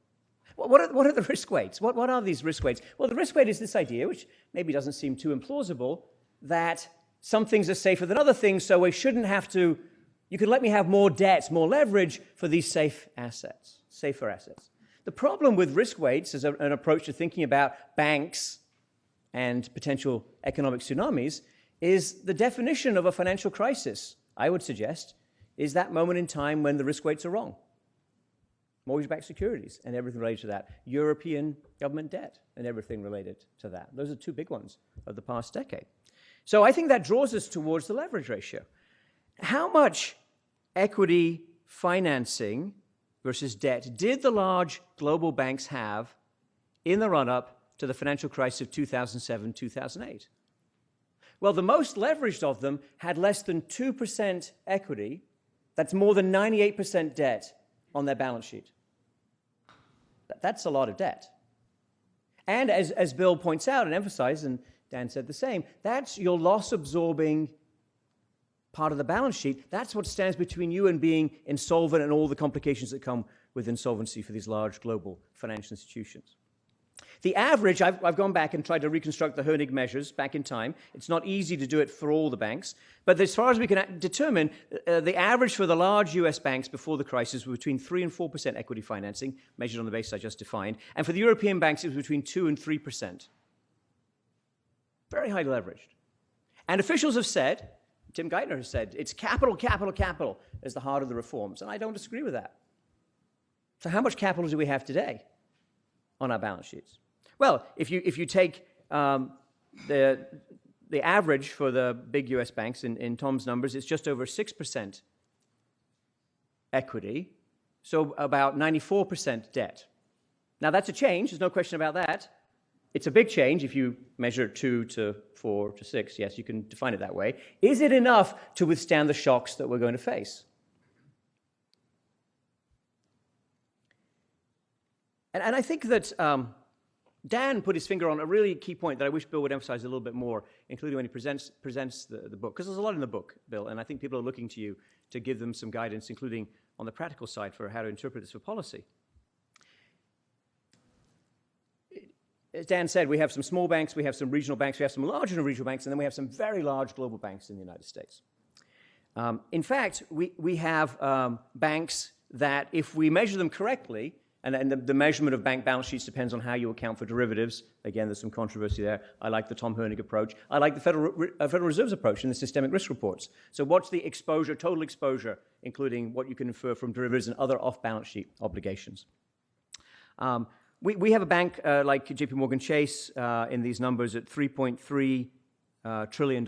What are the risk weights? What are these risk weights? Well, the risk weight is this idea, which maybe doesn't seem too implausible, that some things are safer than other things, so we shouldn't have to. You can let me have more debts, more leverage for these safer assets. The problem with risk weights as an approach to thinking about banks and potential economic tsunamis is the definition of a financial crisis, I would suggest, is that moment in time when the risk weights are wrong. Mortgage-backed securities and everything related to that. European government debt and everything related to that. Those are two big ones of the past decade. So I think that draws us towards the leverage ratio. How much equity financing versus debt did the large global banks have in the run-up to the financial crisis of 2007, 2008? Well, the most leveraged of them had less than 2% equity. That's more than 98% debt on their balance sheet. That's a lot of debt. And as Bill points out and emphasized, and Dan said the same, that's your loss-absorbing part of the balance sheet. That's what stands between you and being insolvent and all the complications that come with insolvency for these large global financial institutions. The average, I've gone back and tried to reconstruct the Hoenig measures back in time. It's not easy to do it for all the banks, but as far as we can determine, the average for the large US banks before the crisis was between 3 and 4% equity financing, measured on the basis I just defined, and for the European banks it was between 2 and 3%. Very highly leveraged. And officials have said, Tim Geithner has said, it's capital, capital, capital is the heart of the reforms, and I don't disagree with that. So how much capital do we have today on our balance sheets? Well, if you take the average for the big U.S. banks in Tom's numbers, it's just over 6% equity, so about 94% debt. Now, that's a change. There's no question about that. It's a big change if you measure 2 to 4 to 6. Yes, you can define it that way. Is it enough to withstand the shocks that we're going to face? And I think that Dan put his finger on a really key point that I wish Bill would emphasize a little bit more, including when he presents the book, because there's a lot in the book, Bill, and I think people are looking to you to give them some guidance, including on the practical side for how to interpret this for policy. As Dan said, we have some small banks, we have some regional banks, we have some larger regional banks, and then we have some very large global banks in the United States. In fact, we have banks that, if we measure them correctly, and the measurement of bank balance sheets depends on how you account for derivatives. Again, there's some controversy there. I like the Tom Hoenig approach. I like the Federal Reserve's approach in the systemic risk reports. So what's the exposure, total exposure, including what you can infer from derivatives and other off-balance sheet obligations? We have a bank like JP Morgan Chase in these numbers at $3.3 trillion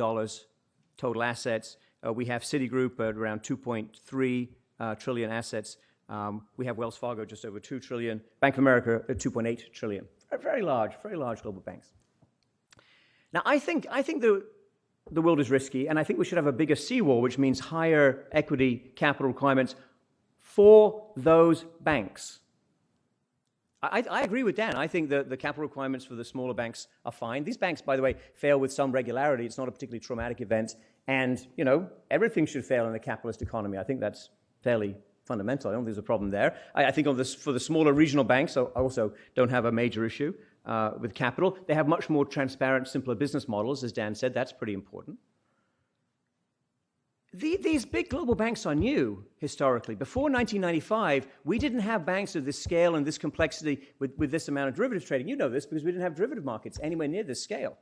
total assets. We have Citigroup at around 2.3 trillion assets. We have Wells Fargo just over 2 trillion, Bank of America at 2.8 trillion. Very large global banks. Now, I think the world is risky, and I think we should have a bigger seawall, which means higher equity capital requirements for those banks. I agree with Dan. I think that the capital requirements for the smaller banks are fine. These banks, by the way, fail with some regularity. It's not a particularly traumatic event, and everything should fail in a capitalist economy. I think that's fairly fundamental. I don't think there's a problem there. I think for the smaller regional banks, I also don't have a major issue. with capital. They have much more transparent, simpler business models, as Dan said. That's pretty important. These big global banks are new historically. Before 1995, we didn't have banks of this scale and this complexity with this amount of derivatives trading. You know this because we didn't have derivative markets anywhere near this scale.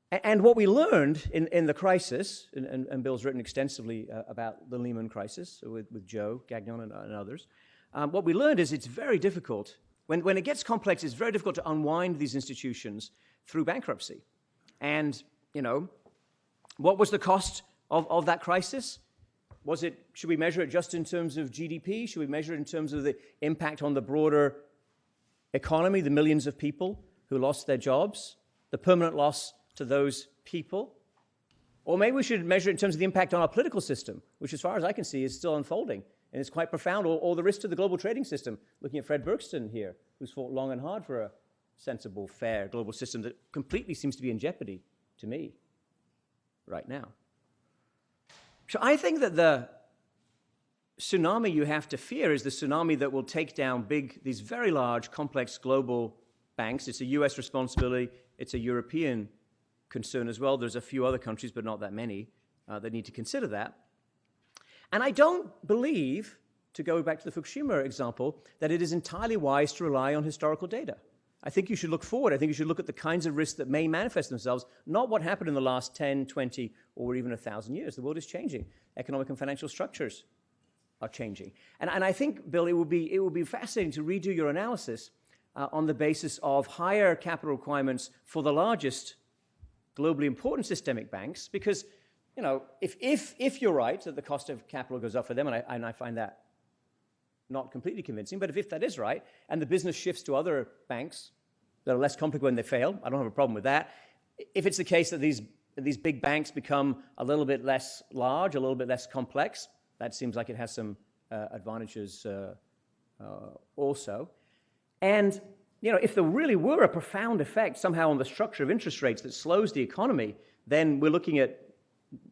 And what we learned in the crisis, and Bill's written extensively about the Lehman crisis with Joe Gagnon and others, what we learned is it's very difficult. When it gets complex, it's very difficult to unwind these institutions through bankruptcy. And, what was the cost of that crisis? Should we measure it just in terms of GDP? Should we measure it in terms of the impact on the broader economy, the millions of people who lost their jobs, the permanent loss to those people? Or maybe we should measure it in terms of the impact on our political system, which as far as I can see is still unfolding, and it's quite profound, or the risk to the global trading system. Looking at Fred Bergston here, who's fought long and hard for a sensible, fair global system that completely seems to be in jeopardy to me right now. So I think that the tsunami you have to fear is the tsunami that will take down these very large, complex global banks. It's a US responsibility. It's a European concern as well. There's a few other countries, but not that many, that need to consider that. And I don't believe, to go back to the Fukushima example, that it is entirely wise to rely on historical data. I think you should look forward. I think you should look at the kinds of risks that may manifest themselves, not what happened in the last 10, 20, or even 1,000 years. The world is changing. Economic and financial structures are changing. And I think, Bill, it would be fascinating to redo your analysis on the basis of higher capital requirements for the largest globally important systemic banks, because if you're right that the cost of capital goes up for them, and I find that not completely convincing, but if that is right, and the business shifts to other banks that are less complicated when they fail, I don't have a problem with that. If it's the case that these big banks become a little bit less large, a little bit less complex, that seems like it has some advantages also. And if there really were a profound effect somehow on the structure of interest rates that slows the economy, then we're looking at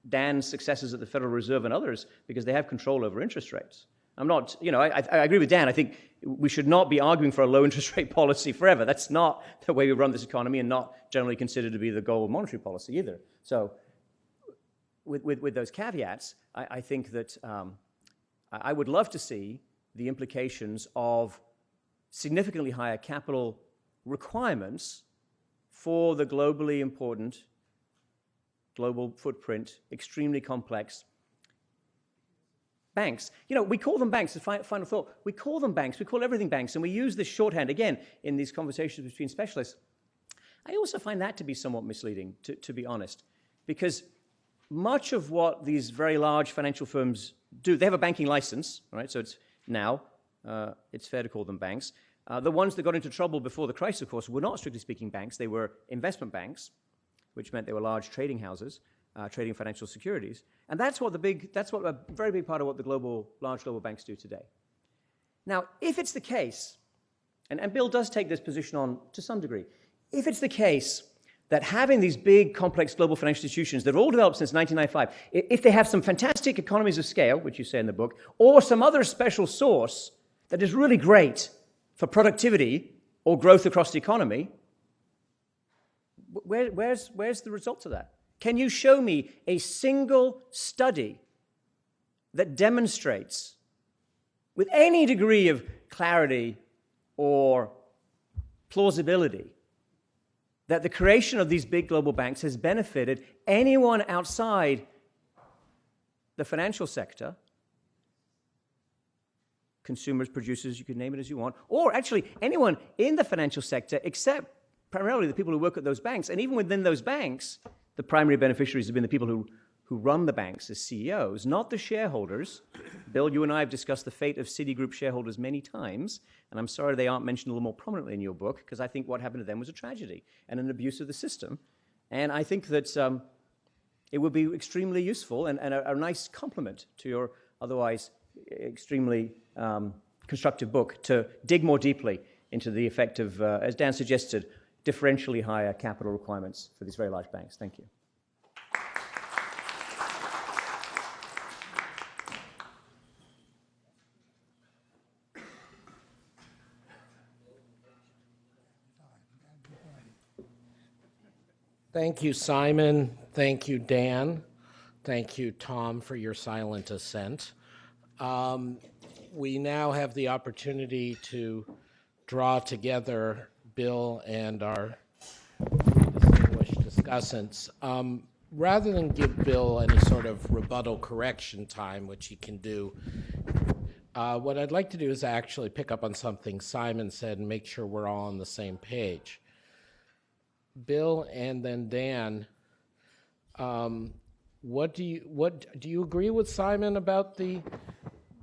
Dan's successors at the Federal Reserve and others because they have control over interest rates. I'm not, I agree with Dan. I think we should not be arguing for a low interest rate policy forever. That's not the way we run this economy, and not generally considered to be the goal of monetary policy either. So with those caveats, I think that I would love to see the implications of significantly higher capital requirements for the globally important, global footprint, extremely complex banks. We call them banks. Final thought. We call them banks. We call everything banks, and we use this shorthand again in these conversations between specialists. I also find that to be somewhat misleading, to be honest, because much of what these very large financial firms do, they have a banking license, right? So it's fair to call them banks. The ones that got into trouble before the crisis, of course, were not strictly speaking banks. They were investment banks, which meant they were large trading houses, trading financial securities. And that's what a very big part of what the large global banks do today. Now, if it's the case, and Bill does take this position on to some degree, if it's the case that having these big, complex global financial institutions that have all developed since 1995, if they have some fantastic economies of scale, which you say in the book, or some other special source that is really great for productivity or growth across the economy, where's the result of that? Can you show me a single study that demonstrates with any degree of clarity or plausibility that the creation of these big global banks has benefited anyone outside the financial sector, consumers, producers, you can name it as you want, or actually anyone in the financial sector except primarily the people who work at those banks? And even within those banks, the primary beneficiaries have been the people who run the banks as CEOs, not the shareholders. Bill, you and I have discussed the fate of Citigroup shareholders many times, and I'm sorry they aren't mentioned a little more prominently in your book, because I think what happened to them was a tragedy and an abuse of the system. And I think that it would be extremely useful and a nice complement to your otherwise extremely constructive book to dig more deeply into the effect of, as Dan suggested, differentially higher capital requirements for these very large banks. Thank you. Thank you, Simon. Thank you, Dan. Thank you, Tom, for your silent assent. We now have the opportunity to draw together Bill and our distinguished discussants. Rather than give Bill any sort of rebuttal correction time, which he can do, what I'd like to do is actually pick up on something Simon said and make sure we're all on the same page. Bill and then Dan, what do you agree with Simon about the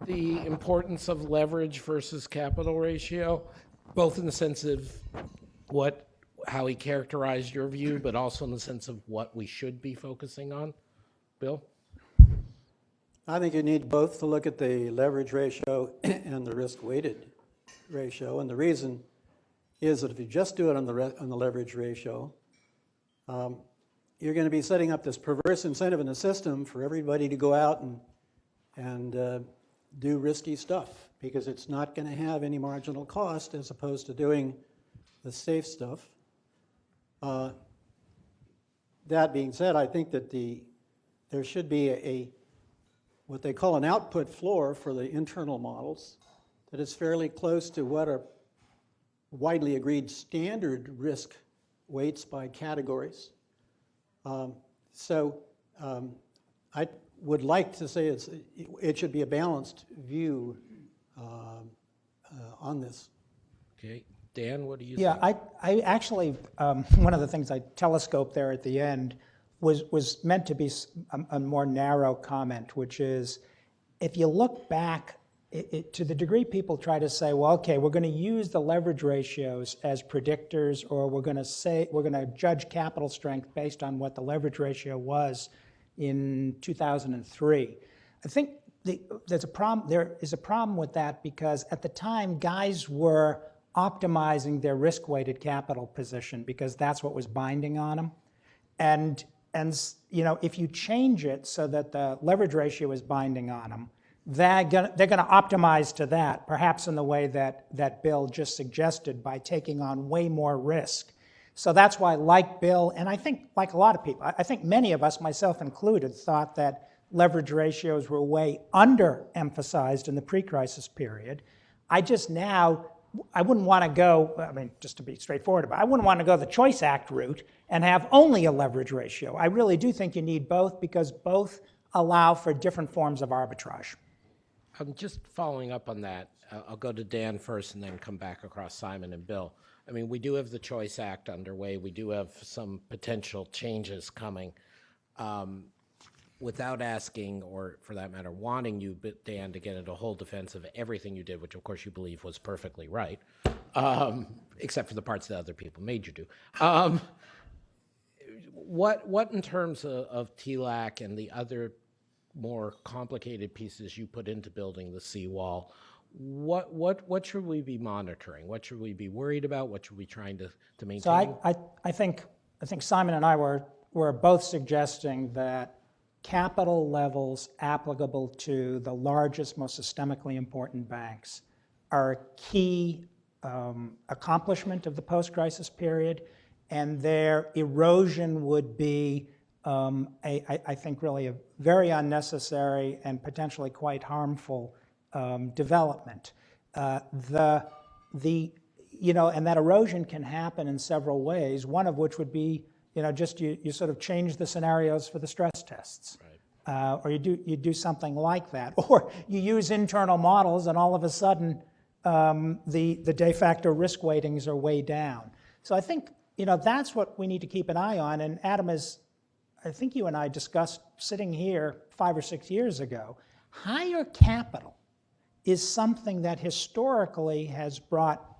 importance of leverage versus capital ratio, both in the sense of how he characterized your view, but also in the sense of what we should be focusing on? Bill? I think you need both to look at the leverage ratio and the risk-weighted ratio. And the reason is that if you just do it on the leverage ratio, you're going to be setting up this perverse incentive in the system for everybody to go out and do risky stuff, because it's not going to have any marginal cost as opposed to doing the safe stuff. That being said, I think that there should be what they call an output floor for the internal models that is fairly close to what are widely agreed standard risk weights by categories. So I would like to say it should be a balanced view on this. Okay. Dan, what do you think? Yeah, I actually, one of the things I telescoped there at the end was meant to be a more narrow comment, which is, if you look back, to the degree people try to say, well, okay, we're going to use the leverage ratios as predictors, or we're going to judge capital strength based on what the leverage ratio was in 2003. I think there is a problem with that, because at the time, guys were optimizing their risk-weighted capital position because that's what was binding on them. And if you change it so that the leverage ratio is binding on them, they're going to optimize to that, perhaps in the way that Bill just suggested, by taking on way more risk. So that's why, like Bill, and I think like a lot of people, I think many of us, myself included, thought that leverage ratios were way underemphasized in the pre-crisis period. I wouldn't want to go, just to be straightforward about it, I wouldn't want to go the Choice Act route and have only a leverage ratio. I really do think you need both, because both allow for different forms of arbitrage. I'm just following up on that. I'll go to Dan first and then come back across Simon and Bill. We do have the Choice Act underway. We do have some potential changes coming. Without asking, or for that matter, wanting you, Dan, to get into a whole defense of everything you did, which of course you believe was perfectly right, except for the parts that other people made you do. What in terms of TLAC and the other more complicated pieces you put into building the seawall, what should we be monitoring? What should we be worried about? What should we be trying to maintain? So I think Simon and I were both suggesting that capital levels applicable to the largest, most systemically important banks are a key accomplishment of the post-crisis period, and their erosion would be, I think, really a very unnecessary and potentially quite harmful development. And that erosion can happen in several ways, one of which would be you sort of change the scenarios for the stress tests. Right. Or you do something like that. Or you use internal models and all of a sudden the de facto risk weightings are way down. So I think that's what we need to keep an eye on. And Adam, I think you and I discussed sitting here 5 or 6 years ago, higher capital is something that historically has brought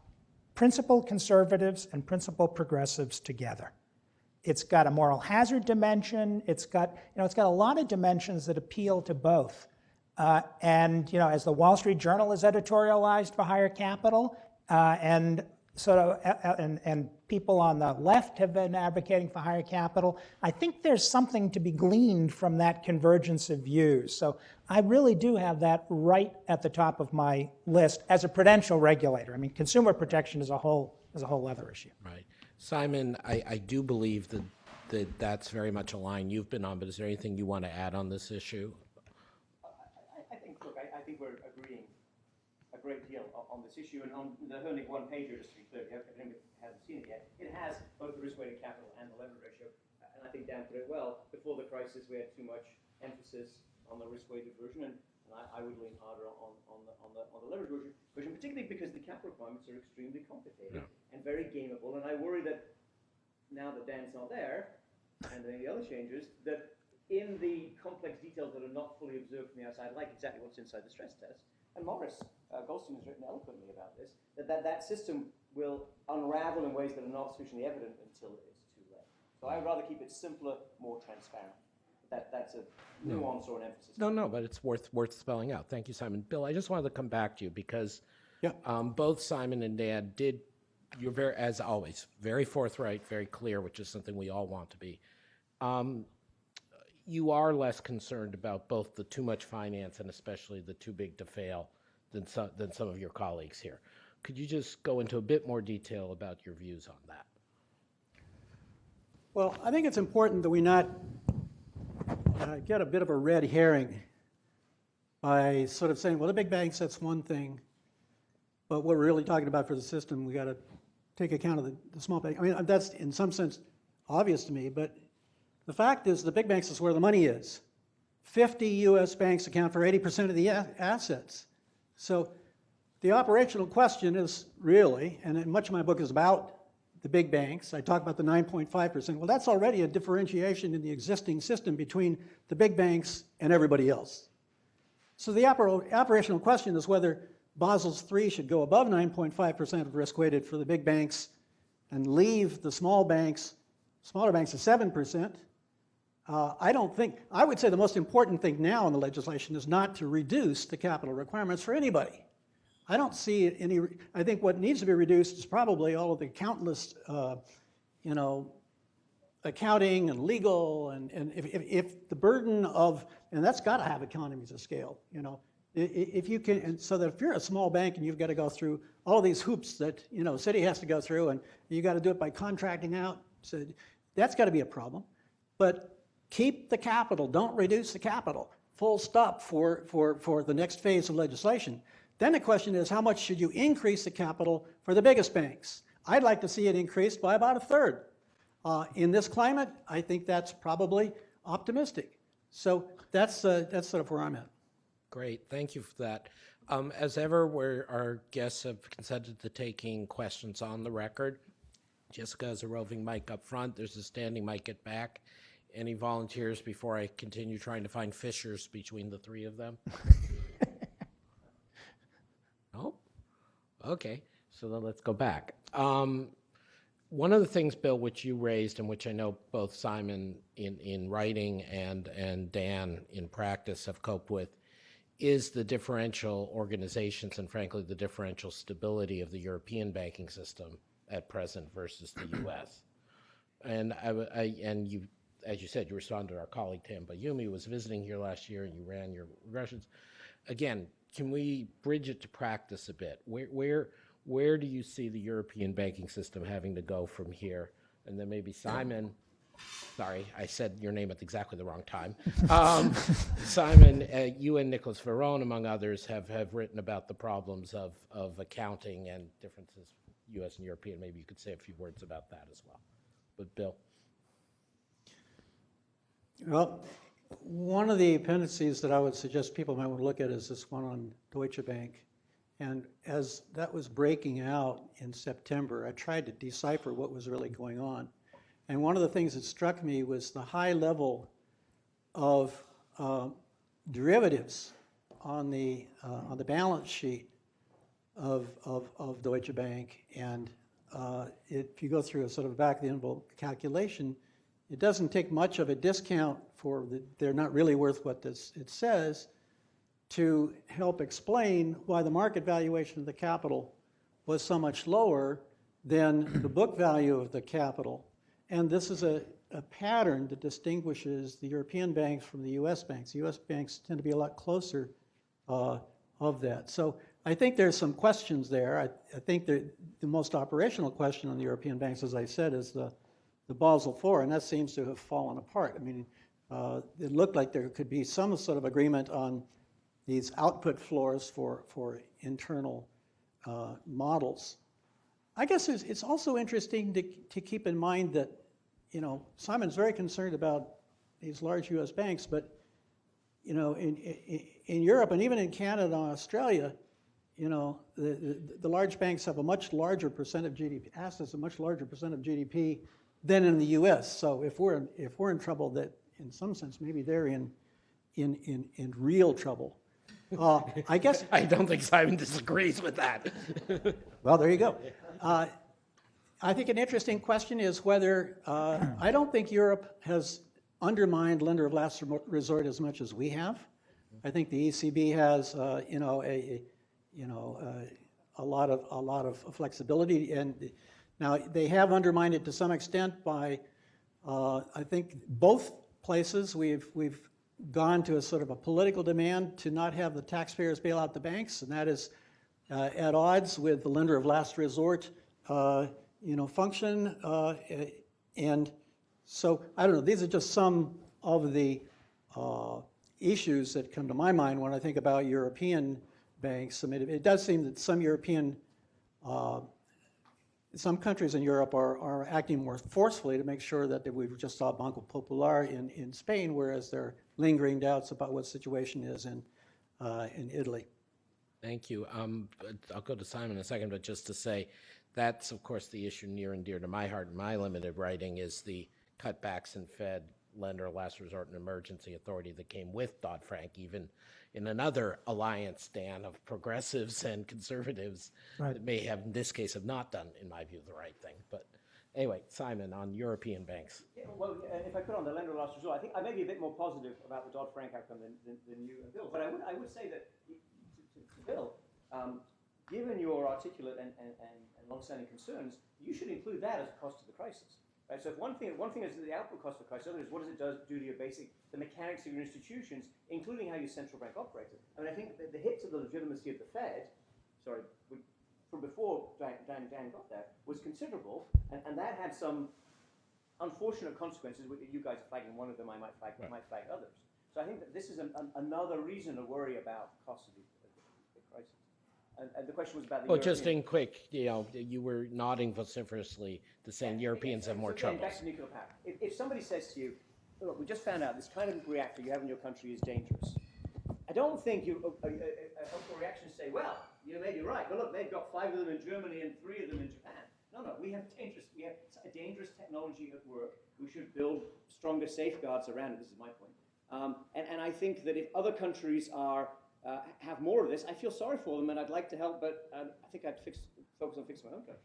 principal conservatives and principal progressives together. It's got a moral hazard dimension. It's got a lot of dimensions that appeal to both. As the Wall Street Journal has editorialized for higher capital, and people on the left have been advocating for higher capital, I think there's something to be gleaned from that convergence of views. So I really do have that right at the top of my list as a prudential regulator. Consumer protection is a whole other issue. Right. Simon, I do believe that that's very much a line you've been on, but is there anything you want to add on this issue? I think, look, I think we're agreeing a great deal on this issue. And on the Hernig one-pager, just to be clear, if anyone hasn't seen it yet, it has both the risk-weighted capital and the leverage ratio. And I think Dan put it well. Before the crisis, we had too much emphasis on the risk-weighted version, and I would lean harder on the leverage version, particularly because the capital requirements are extremely complicated and very gameable. And I worry that now that Dan's not there, and the other changes, that in the complex details that are not fully observed from the outside, like exactly what's inside the stress test, and Morris Goldstein has written eloquently about this, that system will unravel in ways that are not sufficiently evident until it's too late. So I would rather keep it simpler, more transparent. That's a nuance or an emphasis. No, but it's worth spelling out. Thank you, Simon. Bill, I just wanted to come back to you because both Simon and Dan you're very, as always, very forthright, very clear, which is something we all want to be. You are less concerned about both the too much finance and especially the too big to fail than some of your colleagues here. Could you just go into a bit more detail about your views on that? Well, I think it's important that we not get a bit of a red herring by sort of saying, well, the big banks, that's one thing, but what we're really talking about for the system, we got to take account of the small bank. I mean, that's in some sense obvious to me, but the fact is the big banks is where the money is. 50 U.S. banks account for 80% of the assets. So the operational question is really, and much of my book is about the big banks. I talk about the 9.5%. Well, that's already a differentiation in the existing system between the big banks and everybody else. So the operational question is whether Basel III should go above 9.5% of risk-weighted for the big banks and leave the smaller banks at 7%. I would say the most important thing now in the legislation is not to reduce the capital requirements for anybody. I don't see any, I think what needs to be reduced is probably all of the countless, accounting and legal, and if the burden of, and that's got to have economies of scale, if you can, and so that if you're a small bank and you've got to go through all these hoops that, city has to go through, and you got to do it by contracting out, so that's got to be a problem. But keep the capital, don't reduce the capital, full stop for the next phase of legislation. Then the question is, how much should you increase the capital for the biggest banks? I'd like to see it increased by about a third. In this climate, I think that's probably optimistic. So that's sort of where I'm at. Great, thank you for that. As ever, our guests have consented to taking questions on the record. Jessica has a roving mic up front. There's a standing mic at back. Any volunteers before I continue trying to find fissures between the three of them? No? Okay, so then let's go back. One of the things, Bill, which you raised and which I know both Simon in writing and Dan in practice have coped with is the differential organizations and, frankly, the differential stability of the European banking system at present versus the U.S. And you, as you said, you responded to our colleague Tam Bayumi, who was visiting here last year, and you ran your regressions. Again, can we bridge it to practice a bit? Where do you see the European banking system having to go from here? And then maybe Simon, sorry, I said your name at exactly the wrong time. Simon, you and Nicholas Verone, among others, have written about the problems of accounting and differences, U.S. and European. Maybe you could say a few words about that as well. But Bill. Well, one of the appendices that I would suggest people might want to look at is this one on Deutsche Bank. And as that was breaking out in September, I tried to decipher what was really going on. And one of the things that struck me was the high level of derivatives on the balance sheet of Deutsche Bank. And if you go through a sort of back of the envelope calculation, it doesn't take much of a discount for they're not really worth what it says to help explain why the market valuation of the capital was so much lower than the book value of the capital. And this is a pattern that distinguishes the European banks from the U.S. banks. The U.S. banks tend to be a lot closer of that. So I think there's some questions there. I think the most operational question on the European banks, as I said, is the the Basel IV, and that seems to have fallen apart. I mean, it looked like there could be some sort of agreement on these output floors for internal models. I guess it's also interesting to keep in mind that, you know, Simon's very concerned about these large U.S. banks, but, you know, in Europe and even in Canada and Australia, you know, the large banks have a much larger percent of GDP, assets a much larger percent of GDP than in the U.S. So if we're in trouble, that in some sense maybe they're in real trouble. I guess I don't think Simon disagrees with that. Well, there you go. I think an interesting question is whether, I don't think Europe has undermined lender of last resort as much as we have. I think the ECB has, you know, a lot of flexibility, and now they have undermined it to some extent by, I think both places we've gone to a sort of a political demand to not have the taxpayers bail out the banks, and that is at odds with the lender of last resort, you know, function. And so, I don't know, these are just some of the issues that come to my mind when I think about European banks. I mean, it does seem that some countries in Europe are acting more forcefully to make sure that we just saw Banco Popular in Spain, whereas there are lingering doubts about what the situation is in Italy. Thank you. I'll go to Simon in a second, but just to say, that's of course the issue near and dear to my heart in my limited writing is the cutbacks in Fed lender of last resort and emergency authority that came with Dodd-Frank, even in another alliance, Dan, of progressives and conservatives that may have, in this case, have not done, in my view, the right thing. But anyway, Simon, on European banks. Yeah, well, if I could on the lender of last resort, I think I may be a bit more positive about the Dodd-Frank outcome than you and Bill. But I would say that, to Bill, given your articulate and long-standing concerns, you should include that as a cost of the crisis. Right? So if one thing is the output cost of the crisis, the other is what does it do to your the mechanics of your institutions, including how your central bank operates. I mean, I think the hit to the legitimacy of the Fed, from before Dan got there, was considerable, and that had some unfortunate consequences. You guys are flagging one of them, I might flag others. So I think that this is another reason to worry about costs of the crisis. And the question was about the Well, just in quick, you know, you were nodding vociferously to saying Europeans have more trouble. Back to nuclear power. If somebody says to you, look, we just found out this kind of reactor you have in your country is dangerous, I don't think a helpful reaction is say, well, you may be right, but look, they've got 5 of them in Germany and 3 of them in Japan. No, we have a dangerous technology at work. We should build stronger safeguards around it. This is my point. And I think that if other countries have more of this, I feel sorry for them, and I'd like to help, but I think I'd focus on fixing my own country.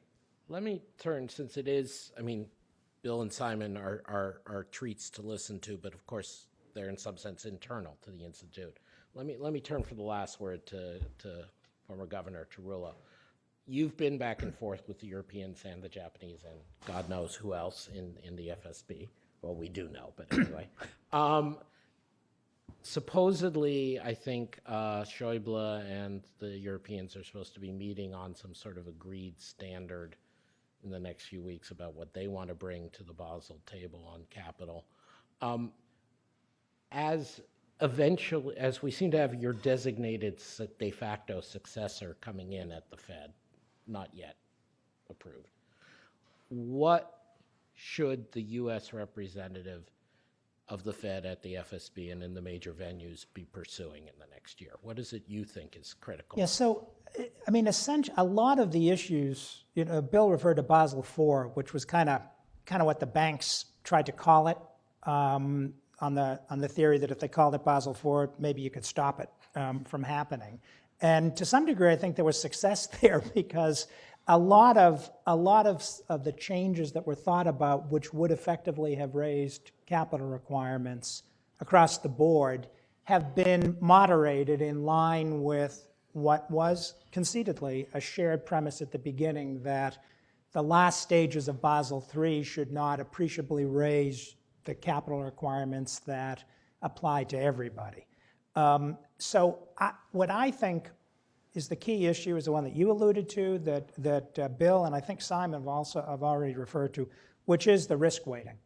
Let me turn, since it is, I mean, Bill and Simon are treats to listen to, but of course they're in some sense internal to the Institute. Let me turn for the last word to former Governor Tarullo. You've been back and forth with the Europeans and the Japanese and God knows who else in the FSB. Well, we do know, but anyway. Supposedly, I think Schäuble and the Europeans are supposed to be meeting on some sort of agreed standard in the next few weeks about what they want to bring to the Basel table on capital. As we seem to have your designated de facto successor coming in at the Fed, not yet approved, what should the U.S. representative of the Fed at the FSB and in the major venues be pursuing in the next year? What is it you think is critical? Yeah, so, I mean, essentially, a lot of the issues, you know, Bill referred to Basel IV, which was kind of what the banks tried to call it, on the theory that if they called it Basel IV, maybe you could stop it from happening. And to some degree, I think there was success there because a lot of the changes that were thought about, which would effectively have raised capital requirements across the board, have been moderated in line with what was conceitedly a shared premise at the beginning that the last stages of Basel III should not appreciably raise the capital requirements that apply to everybody. What I think is the key issue is the one that you alluded to, that Bill and I think Simon have already referred to, which is the risk weighting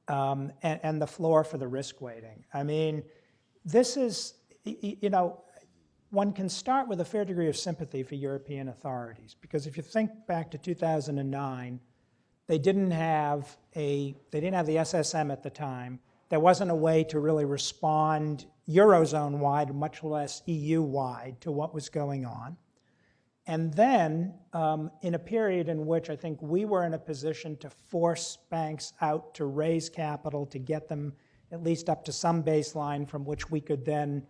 and the floor for the risk weighting. I mean, this is, you know, one can start with a fair degree of sympathy for European authorities, because if you think back to 2009, they didn't have the SSM at the time. There wasn't a way to really respond Eurozone-wide, much less EU-wide, to what was going on. And then, in a period in which I think we were in a position to force banks out to raise capital to get them at least up to some baseline from which we could then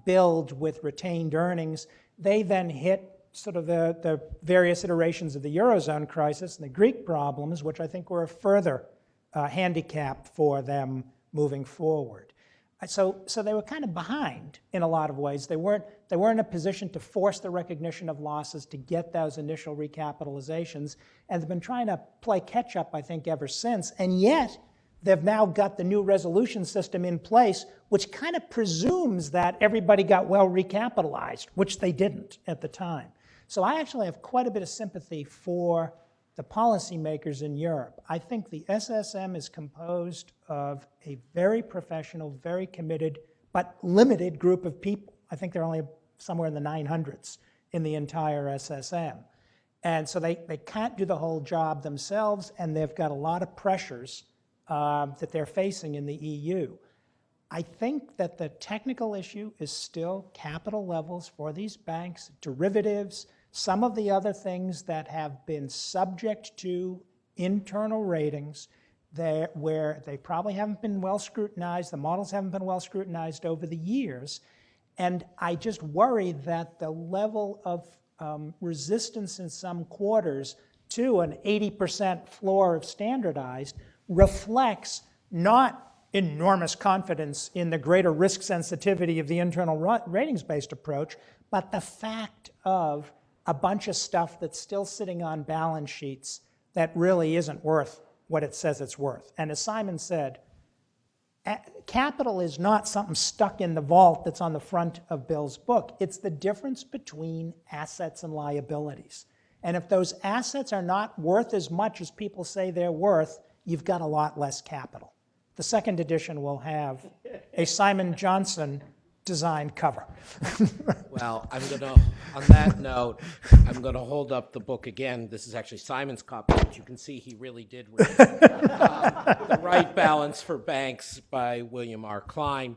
build with retained earnings, they then hit sort of the various iterations of the Eurozone crisis and the Greek problems, which I think were a further handicap for them moving forward. So they were kind of behind in a lot of ways. They weren't in a position to force the recognition of losses to get those initial recapitalizations, and they've been trying to play catch up, I think, ever since. And yet, they've now got the new resolution system in place, which kind of presumes that everybody got well recapitalized, which they didn't at the time. So I actually have quite a bit of sympathy for the policymakers in Europe. I think the SSM is composed of a very professional, very committed, but limited group of people. I think they're only somewhere in the 900s in the entire SSM. And so they can't do the whole job themselves, and they've got a lot of pressures that they're facing in the EU. I think that the technical issue is still capital levels for these banks, derivatives, some of the other things that have been subject to internal ratings where they probably haven't been well scrutinized, the models haven't been well scrutinized over the years. And I just worry that the level of resistance in some quarters to an 80% floor of standardized reflects not enormous confidence in the greater risk sensitivity of the internal ratings-based approach, but the fact of a bunch of stuff that's still sitting on balance sheets that really isn't worth what it says it's worth. And as Simon said, capital is not something stuck in the vault that's on the front of Bill's book. It's the difference between assets and liabilities. And if those assets are not worth as much as people say they're worth, you've got a lot less capital. The second edition will have a Simon Johnson designed cover. Well, on that note, I'm going to hold up the book again. This is actually Simon's copy, but you can see he really did read The Right Balance for Banks by William R. Cline.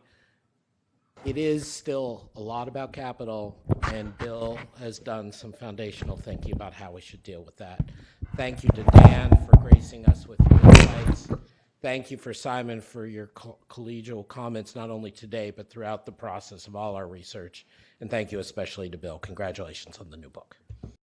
It is still a lot about capital, and Bill has done some foundational thinking about how we should deal with that. Thank you to Dan for gracing us with your insights. Thank you for Simon for your collegial comments, not only today, but throughout the process of all our research. And thank you especially to Bill. Congratulations on the new book.